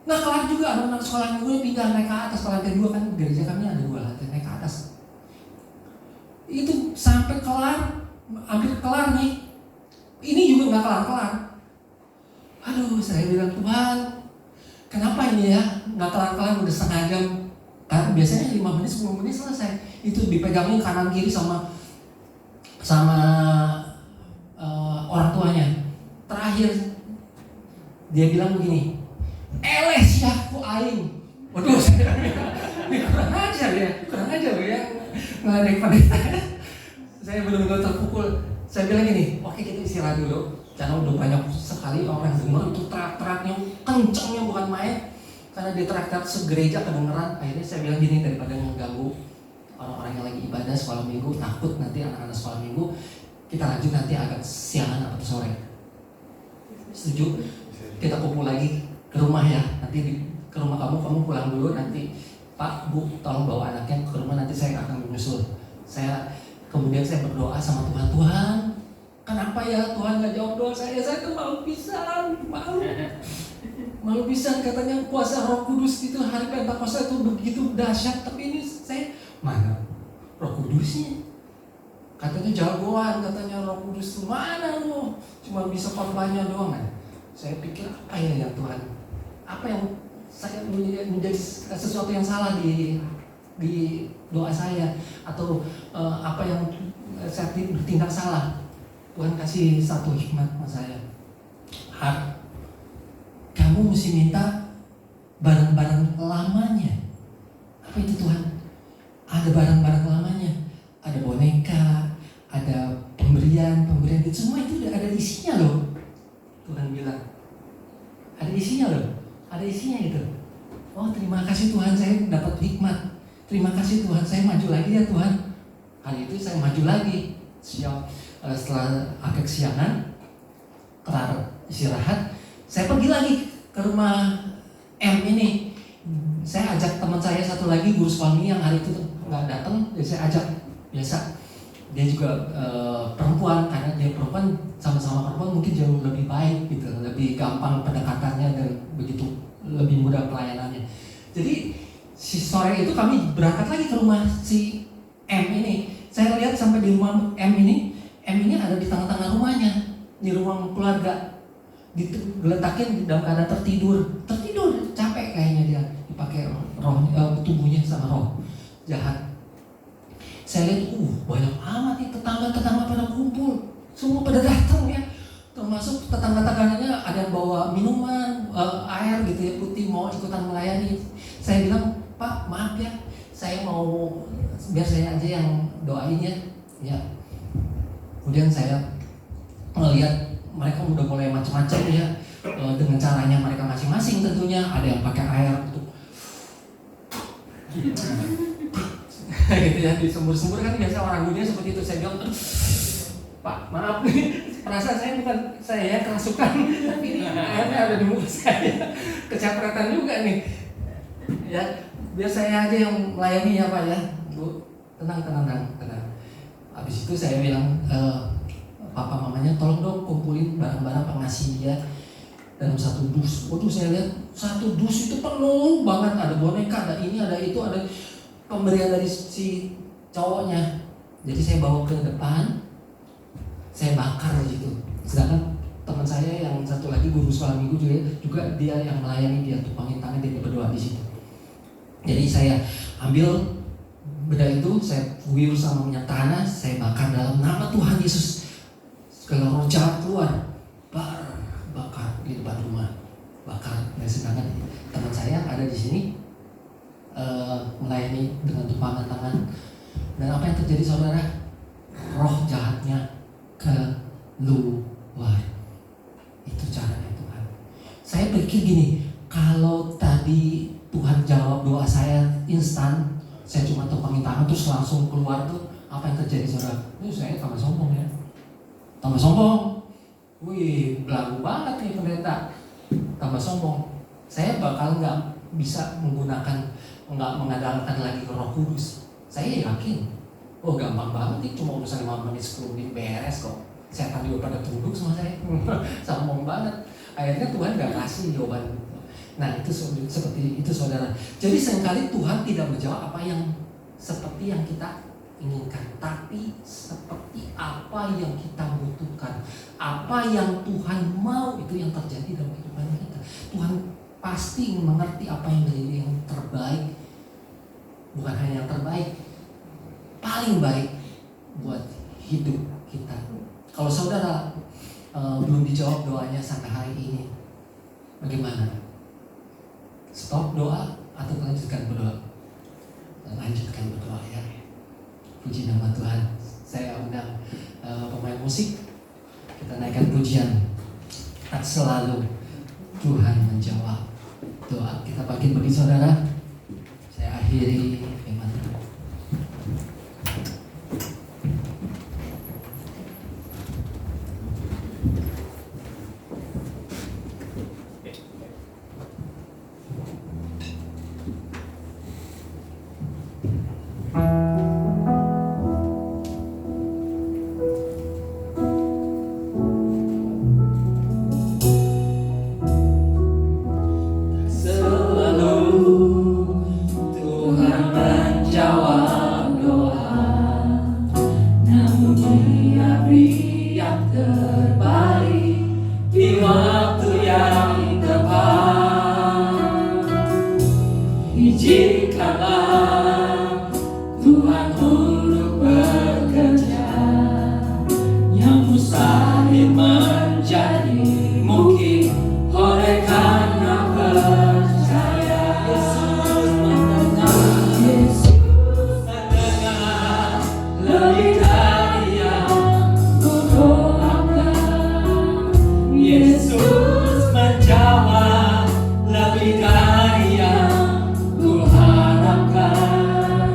Nah kelar juga anak-anak sekolah minggu pindah naik ke atas ke lantai 2 kan gereja kami ada 2 lantai naik ke atas. Itu sampai kelar, hampir kelar nih. Ini juga nggak kelar-kelar. Aduh saya bilang Tuhan, kenapa ini ya nggak kelar-kelar udah setengah jam? Kan biasanya 5 menit 10 menit selesai. Itu dipegangin kanan kiri sama orang tuanya. Terakhir dia bilang begini, syahku aing. Waduh, saya kurang ajar ya ngeledek pendeta. Saya benar-benar terpukul. Saya bilang gini, oke kita istirahat dulu. Karena udah banyak sekali orang dengar itu teriak-teriaknya kencengnya bukan main. Karena dia teriak-teriak segereja kedengeran. Akhirnya saya bilang gini, daripada mengganggu orang-orang yang lagi ibadah sekolah minggu, takut nanti anak-anak sekolah minggu, kita lanjut nanti agak siangan atau sore. Setuju? Kita kumpul lagi ke rumah ya. Nanti ke rumah kamu pulang dulu. Nanti Pak, Bu, tolong bawa anaknya ke rumah. Nanti saya akan menyusul. Kemudian saya berdoa sama Tuhan. Tuhan, kenapa ya Tuhan gak jawab doa saya? Saya tuh malu pisan. Katanya kuasa Roh Kudus itu hari Pentakosta itu begitu dahsyat. Tapi ini saya mana Roh Kudusnya? Katanya jagoan, katanya Roh Kudus itu mana lo? Cuma bisa korbannya doang kan? Saya pikir apa ya Tuhan? Apa yang saya menjadi sesuatu yang salah di doa saya atau apa yang saya bertindak salah? Tuhan kasih satu hikmat sama saya. Kamu mesti minta barang-barang lamanya. Apa itu Tuhan? Ada barang-barang lamanya. Ada boneka, ada pemberian itu semua itu ada isinya loh. Tuhan bilang ada isinya loh, ada isinya gitu. Oh terima kasih Tuhan, saya dapat hikmat. terima kasih Tuhan, saya maju lagi ya Tuhan. Hari itu saya maju lagi. Setelah agak siangan, kelar istirahat, saya pergi lagi ke rumah M ini. Saya ajak teman saya satu lagi, guru suami yang hari itu nggak datang, jadi saya ajak. Biasa dia juga perempuan, karena dia perempuan, sama-sama perempuan mungkin jauh lebih baik gitu, lebih gampang pendekatannya dan begitu lebih mudah pelayanannya. Jadi si sore itu kami berangkat lagi ke rumah si M ini. Saya lihat sampai di rumah M ini ada di tengah-tengah rumahnya, di ruang keluarga, diletakin di dalam keadaan tertidur, capek kayaknya dia, dipakai roh, tubuhnya sama roh jahat. Saya lihat, banyak amat nih tetangga-tetangga pada kumpul, semua pada datang ya, termasuk tetangga-tetangganya ada yang bawa minuman, air gitu ya, putih, mau ikutan melayani. Saya bilang, Pak maaf ya, saya mau, biar saya aja yang doain ya. Kemudian saya melihat mereka udah mulai macam-macam ya, dengan caranya mereka masing-masing tentunya. Ada yang pakai air untuk gitu ya, disembur-sembur kan biasa orang dunia seperti itu. Saya bilang, Pak maaf nih, perasaan saya bukan saya kerasukan, tapi ini airnya ada di muka saya, kecapretan juga nih ya. Biar saya aja yang melayani ya Pak ya. Bu, tenang. Habis itu saya bilang, papa mamanya tolong dong kumpulin barang-barang pengasih dia dalam satu dus. Waduh, saya lihat satu dus itu penuh banget, ada boneka, ada ini, ada itu, ada pemberian dari si cowoknya. Jadi saya bawa ke depan, saya bakar di situ. Sedangkan teman saya yang satu lagi, guru suamiku juga dia yang melayani, dia tumpangin tangan, dia berdoa di situ. Jadi saya ambil benda itu, saya guyur sama minyak tanah, saya bakar dalam nama Tuhan Yesus. Segala roh jahat keluar, bakar di depan rumah, bakar. Dan sedangkan teman saya ada di sini melayani dengan tumpangan tangan. Dan apa yang terjadi saudara? Roh jahatnya keluar. Itu caranya Tuhan. Saya pikir gini, kalau tadi Tuhan jawab doa saya instan, saya cuma tumpangin tangan terus langsung keluar tuh, apa yang terjadi saudara? Saya tambah sombong ya. Tambah sombong. Wih, belagu banget nih pendeta. Tambah sombong. Saya bakal nggak bisa nggak mengandalkan lagi ke Roh Kudus. Saya yakin, gampang banget nih, cuma urusan 5 menit 10 menit beres kok. Setan juga pada tunduk sama saya. Sombong banget. Akhirnya Tuhan nggak kasih jawaban. Nah itu seperti itu saudara. Jadi seringkali Tuhan tidak menjawab apa yang seperti yang kita inginkan, tapi seperti apa yang kita butuhkan, apa yang Tuhan mau, itu yang terjadi dalam kehidupan kita. Tuhan pasti mengerti apa yang menjadi yang terbaik, bukan hanya yang terbaik, paling baik buat hidup kita. Kalau saudara belum dijawab doanya sampai hari ini, bagaimana? Stop doa atau lanjutkan berdoa? Lanjutkan berdoa ya. Puji nama Tuhan. Saya undang pemain musik, kita naikkan pujian. Tak selalu Tuhan menjawab doa. Kita bagi bagi saudara. Saya akhiri firman Tuhan. Lebih dari yang ku harapkan.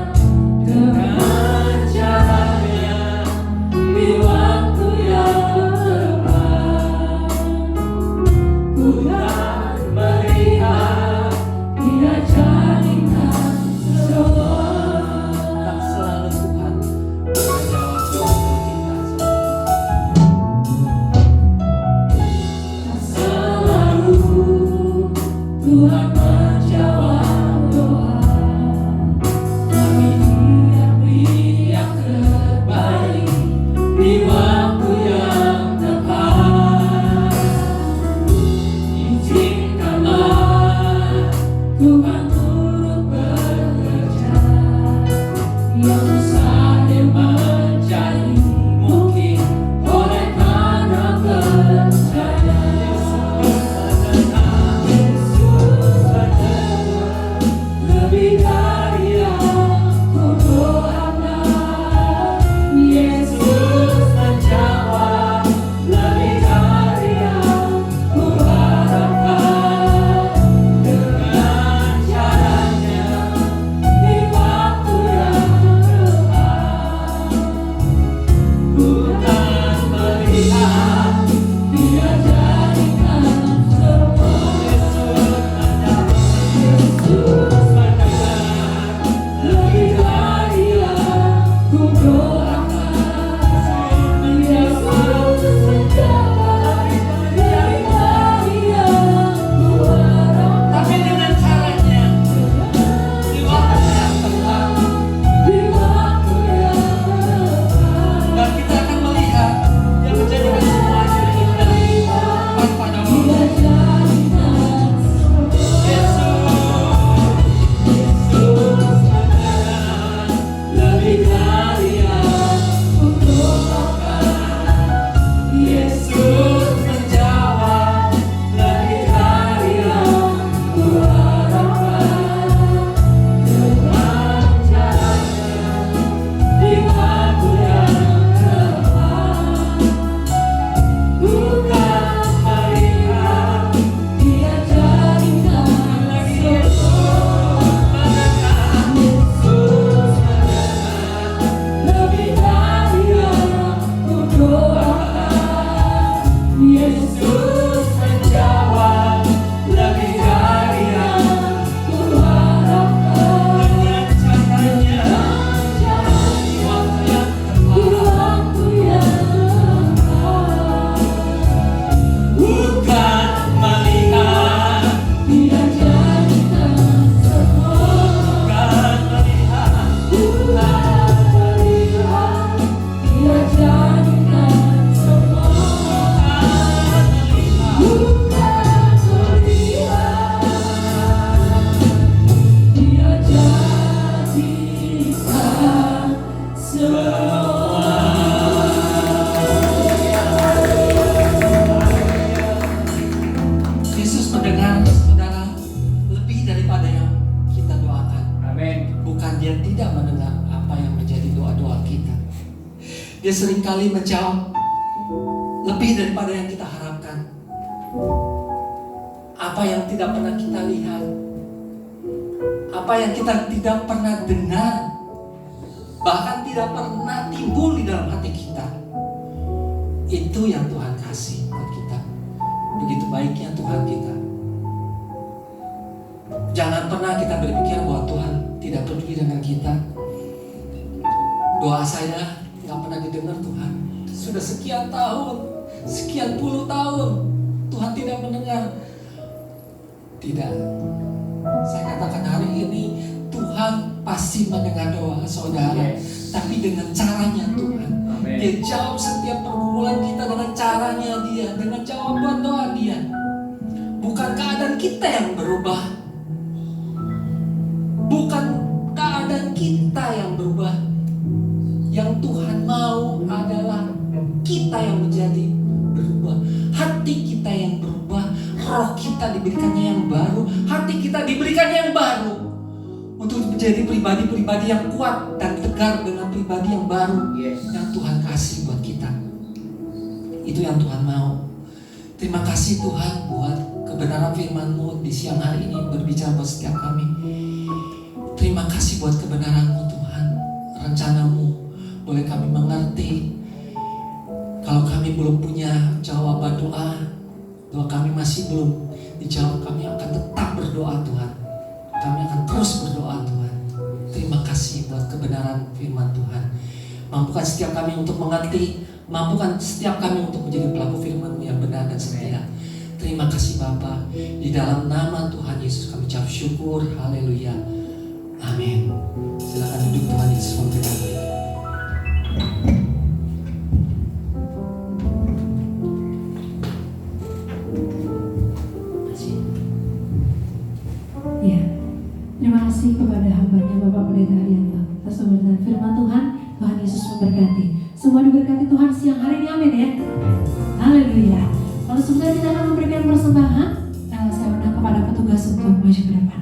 Dia seringkali menjawab lebih daripada yang kita harapkan. Apa yang tidak pernah kita lihat, apa yang kita tidak pernah dengar, bahkan tidak pernah timbul di dalam hati kita, itu yang Tuhan kasih buat kita. Begitu baiknya Tuhan kita. Jangan pernah kita berpikir bahwa Tuhan tidak peduli dengan kita. Doa saya gak pernah didengar Tuhan. Sudah sekian tahun, sekian puluh tahun, Tuhan tidak mendengar. Tidak. Saya katakan hari ini Tuhan pasti mendengar doa saudara. Tapi dengan caranya Tuhan. Dia jawab setiap pergumulan kita dengan caranya Dia, dengan jawaban doa Dia. Bukan keadaan kita yang berubah, bukan keadaan kita yang berubah. Yang Tuhan mau adalah kita yang menjadi berubah. Hati kita yang berubah, roh kita diberikannya yang baru, hati kita diberikannya yang baru, untuk menjadi pribadi-pribadi yang kuat dan tegar dengan pribadi yang baru yang Tuhan kasih buat kita. Itu yang Tuhan mau. Terima kasih Tuhan buat kebenaran firman-Mu di siang hari ini berbicara buat setiap kami. Terima kasih buat kebenaran-Mu Tuhan. Rencana-Mu boleh kami mengerti. Kalau kami belum punya jawaban doa kami masih belum dijawab, kami akan tetap berdoa Tuhan. Kami akan terus berdoa Tuhan. Terima kasih buat kebenaran firman Tuhan. Mampukan setiap kami untuk mengerti, mampukan setiap kami untuk menjadi pelaku firman-Mu yang benar dan setia. Terima kasih Bapa. Di dalam nama Tuhan Yesus kami ucap syukur. Haleluya. Amin. Silakan duduk, Tuhan Yesus memberkati. Ya, terima kasih kepada hamba-Nya Bapak Pendeta Haryanto atas pemberitaan firman Tuhan. Tuhan Yesus memberkati. Semua diberkati Tuhan siang hari ini, amin ya. Haleluya. Kalau sebentar kita akan memberikan persembahan, saya undang kepada petugas untuk maju ke depan.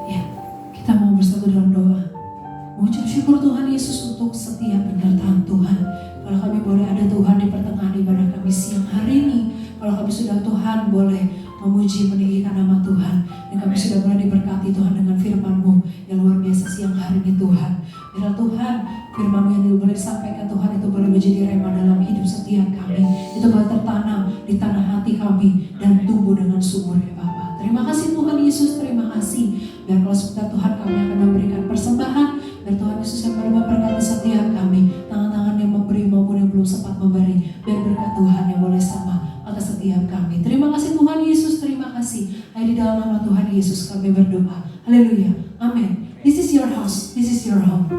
Ya, kita mau bersatu dalam doa. Mengucap syukur Tuhan Yesus untuk setiap penyertaan Tuhan. Kalau kami boleh ada Tuhan di pertengahan ibadah kami siang hari ini, kalau kami sudah Tuhan boleh memuji meninggikan nama Tuhan, dan kami sudah boleh diberkati Tuhan dengan firman-Mu yang luar biasa siang hari ini Tuhan. Biarlah Tuhan firman-Mu yang boleh disampaikan Tuhan itu boleh menjadi rema dalam hidup setiap kami. Itu boleh tertanam di tanah hati kami dan tumbuh dengan subur ya Bapa. Terima kasih Tuhan Yesus, terima kasih. Biar kalau sebentar Tuhan kami akan memberikan persembahan, biar Tuhan Yesus yang boleh memberkati setiap kami, tangan-tangan yang memberi maupun yang belum sempat memberi, biar berkat Tuhan yang boleh sama atas setiap kami. Terima kasih Tuhan Yesus, terima kasih. Ayo di dalam nama Tuhan Yesus kami berdoa. Haleluya, amin. This is your house, this is your home.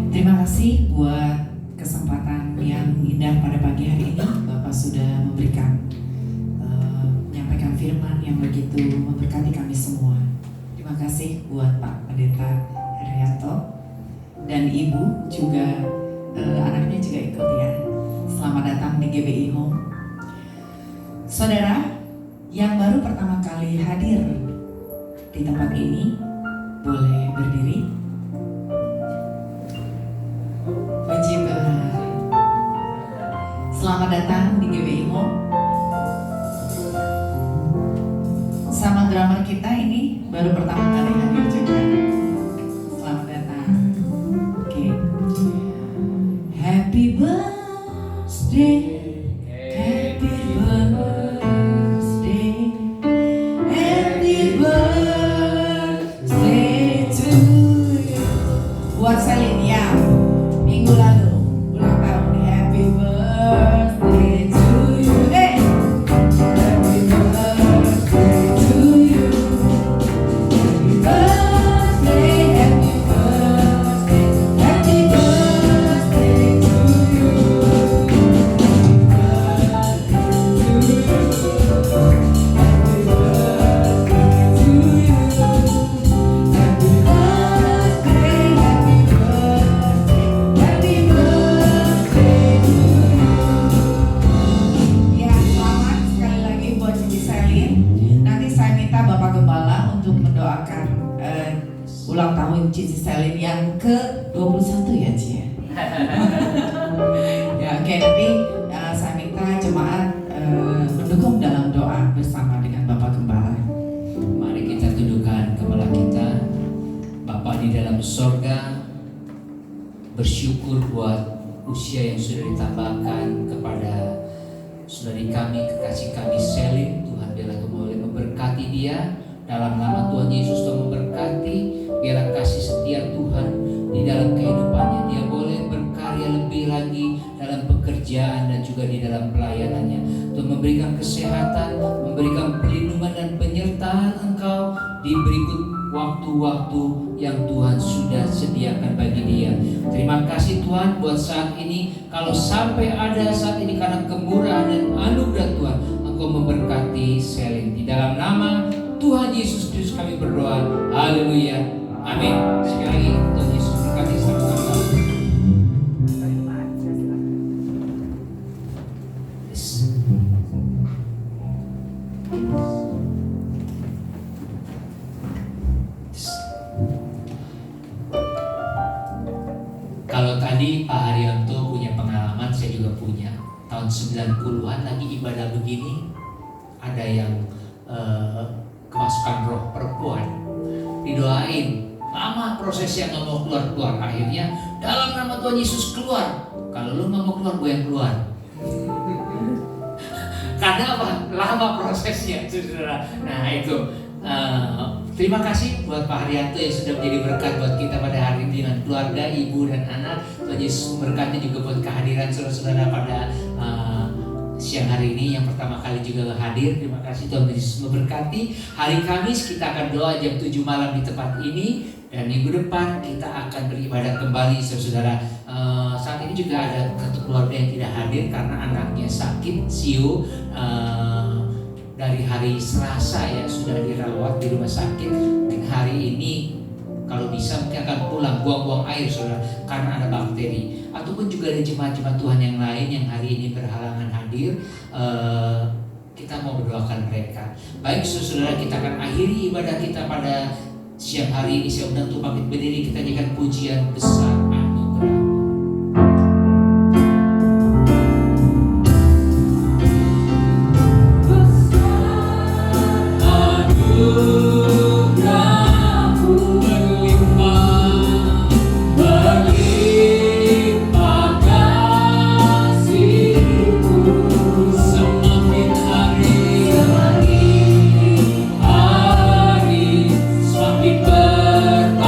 Terima kasih buat kesempatan yang indah pada pagi hari ini. Bapak sudah memberikan menyampaikan firman yang begitu memberkati kami semua. Terima kasih buat Pak Pendeta Haryanto dan Ibu juga, anaknya juga ikut ya. Selamat datang di GBI Home. Saudara yang baru pertama kali hadir di tempat ini, boleh berdiri. Puji Tuhan. drummer kita ini baru pertama kali hadir juga. Selamat datang. Oke. Happy birthday, happy birthday, happy birthday to you. Buat Selin ya, minggu lalu ulang tahun. Happy birthday to you. Happy birthday to you. Happy birthday, happy birthday, happy birthday to you. Ya, selamat sekali lagi buat Cici Selin. Nanti saya minta Bapak Gembala untuk mendoakan ulang tahun Cici Selin yang ke-21 ya, Ci ya. Ya, oke, nanti saya minta jemaat mendukung dalam doa bersama dengan Bapak Gembala. Mari kita tundukkan kepala kita. Bapa di dalam sorga, bersyukur buat usia yang sudah ditambahkan kepada saudari kami, kekasih kami Selin. Tuhan biarlah Kau boleh memberkati dia. Dalam nama Tuhan Yesus Tuhan memberkati. Biarlah kasih setia Tuhan di dalam kehidupannya. Dia boleh berkarya lebih lagi dalam pekerjaan dan juga di dalam pelayanannya. Tuhan memberikan kesehatan, memberikan perlindungan dan penyertaan Engkau di berikut waktu-waktu yang Tuhan sudah sediakan bagi dia. Terima kasih Tuhan buat saat ini. Kalau sampai ada saat ini karena kemurahan dan anugerah Tuhan, Engkau memberkati Selin. Di dalam nama Tuhan Yesus Kristus kami berdoa. Haleluya. Amin. Sekali lagi Tuhan Yesus berkati sama-sama. Yes. Kalau tadi Pak Haryanto punya pengalaman, saya juga punya. Tahun 90-an lagi ibadah begini, ada yang kemasukan roh perempuan, didoain. Lama prosesnya nggak mau keluar. Akhirnya dalam nama Tuhan Yesus keluar. Kalau lu nggak mau keluar, gue yang keluar. Karena apa? Lama prosesnya, saudara. Nah itu. Terima kasih buat Pak Haryanto yang sudah menjadi berkat buat kita pada hari ini dengan keluarga, ibu dan anak. Tuhan Yesus memberkati juga buat kehadiran saudara-saudara pada siang hari ini yang pertama kali juga hadir. Terima kasih, Tuhan Yesus memberkati. Hari Kamis kita akan doa jam 7 malam di tempat ini, dan minggu depan kita akan beribadah kembali saudara-saudara. Saat ini juga ada satu keluarga yang tidak hadir karena anaknya sakit, siu. Dari hari Selasa ya sudah dirawat di rumah sakit. Dan hari ini kalau bisa mungkin akan pulang, buang-buang air saudara, karena ada bakteri. Ataupun juga ada jemaat-jemaat Tuhan yang lain yang hari ini berhalangan hadir. Kita mau berdoakan mereka. Baik saudara, kita akan akhiri ibadah kita pada siang hari ini. Saya undang untuk bangkit berdiri, kita nyanyikan pujian besar anugerah. Semakin bertambah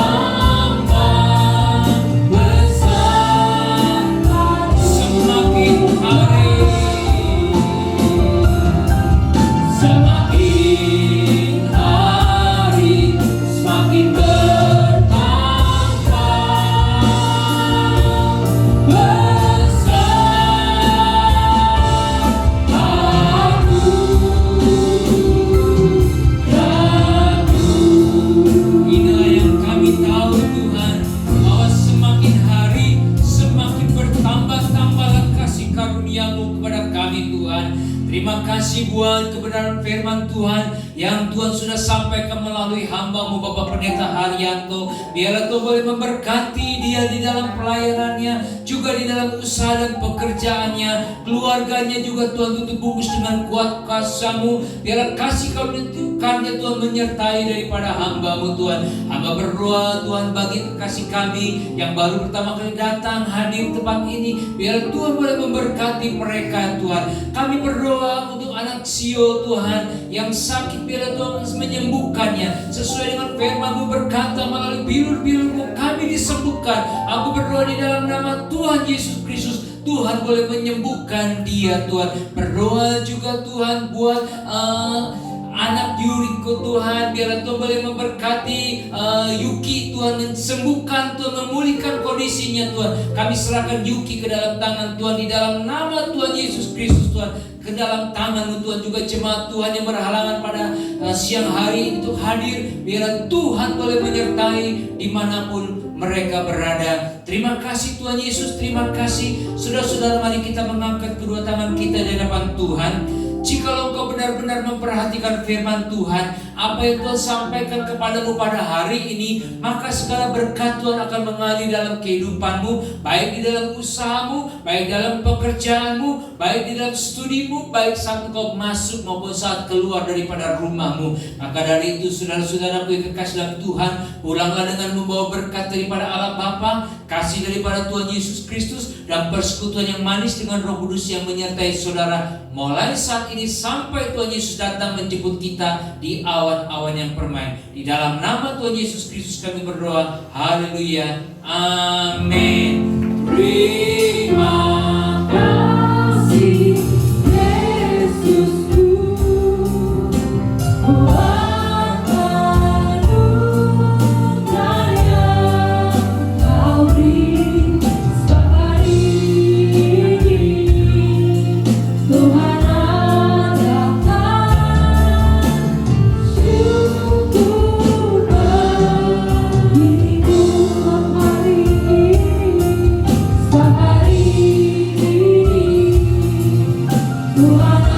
kasih buat kebenaran firman Tuhan yang Tuhan sudah sampaikan melalui hamba-Mu Bapak Pendeta Haryanto. Biarlah Tuhan boleh memberkati dia di dalam pelayanannya, juga di dalam usaha dan pekerjaannya, keluarganya juga Tuhan tutup bungkus dengan kuat kuasa-Mu. Biarlah kasih karunia Tuhan menyertai daripada hamba-Mu Tuhan. Hamba berdoa Tuhan bagi kekasih kami yang baru pertama kali datang hadir tempat ini, biar Tuhan boleh memberkati mereka Tuhan. Kami berdoa untuk anak Sio Tuhan yang sakit, biar Tuhan menyembuhkannya sesuai dengan firman-Mu berkata melalui bilur-bilur-Mu kami disembuhkan. Aku berdoa di dalam nama Tuhan Yesus Kristus, Tuhan boleh menyembuhkan dia Tuhan. Berdoa juga Tuhan buat anak Yuriko Tuhan, biarlah Tuhan boleh memberkati Yuki Tuhan, sembuhkan Tuhan, memulihkan kondisinya Tuhan. Kami serahkan Yuki ke dalam tangan Tuhan di dalam nama Tuhan Yesus Kristus Tuhan. Ke dalam tangan-Mu Tuhan, juga jemaat Tuhan yang berhalangan pada siang hari untuk hadir, biarlah Tuhan boleh menyertai dimanapun mereka berada. Terima kasih Tuhan Yesus, terima kasih. Saudara-saudara, mari kita mengangkat kedua tangan kita di hadapan Tuhan. Jikalau engkau benar-benar memperhatikan firman Tuhan, apa yang Tuhan sampaikan kepadamu pada hari ini, maka segala berkat Tuhan akan mengalir dalam kehidupanmu, baik di dalam usahamu, baik dalam pekerjaanmu, baik di dalam studimu, baik saat engkau masuk maupun saat keluar daripada rumahmu. Maka dari itu saudara-saudaraku yang kekasih dalam Tuhan, pulanglah dengan membawa berkat daripada Allah Bapa, kasih daripada Tuhan Yesus Kristus, dan persekutuan yang manis dengan Roh Kudus yang menyertai saudara mulai saat ini sampai Tuhan Yesus datang menjemput kita di awan-awan yang permai. Di dalam nama Tuhan Yesus Kristus kami berdoa. Haleluya. Amin. Terima kasih Yesusku. Tuhan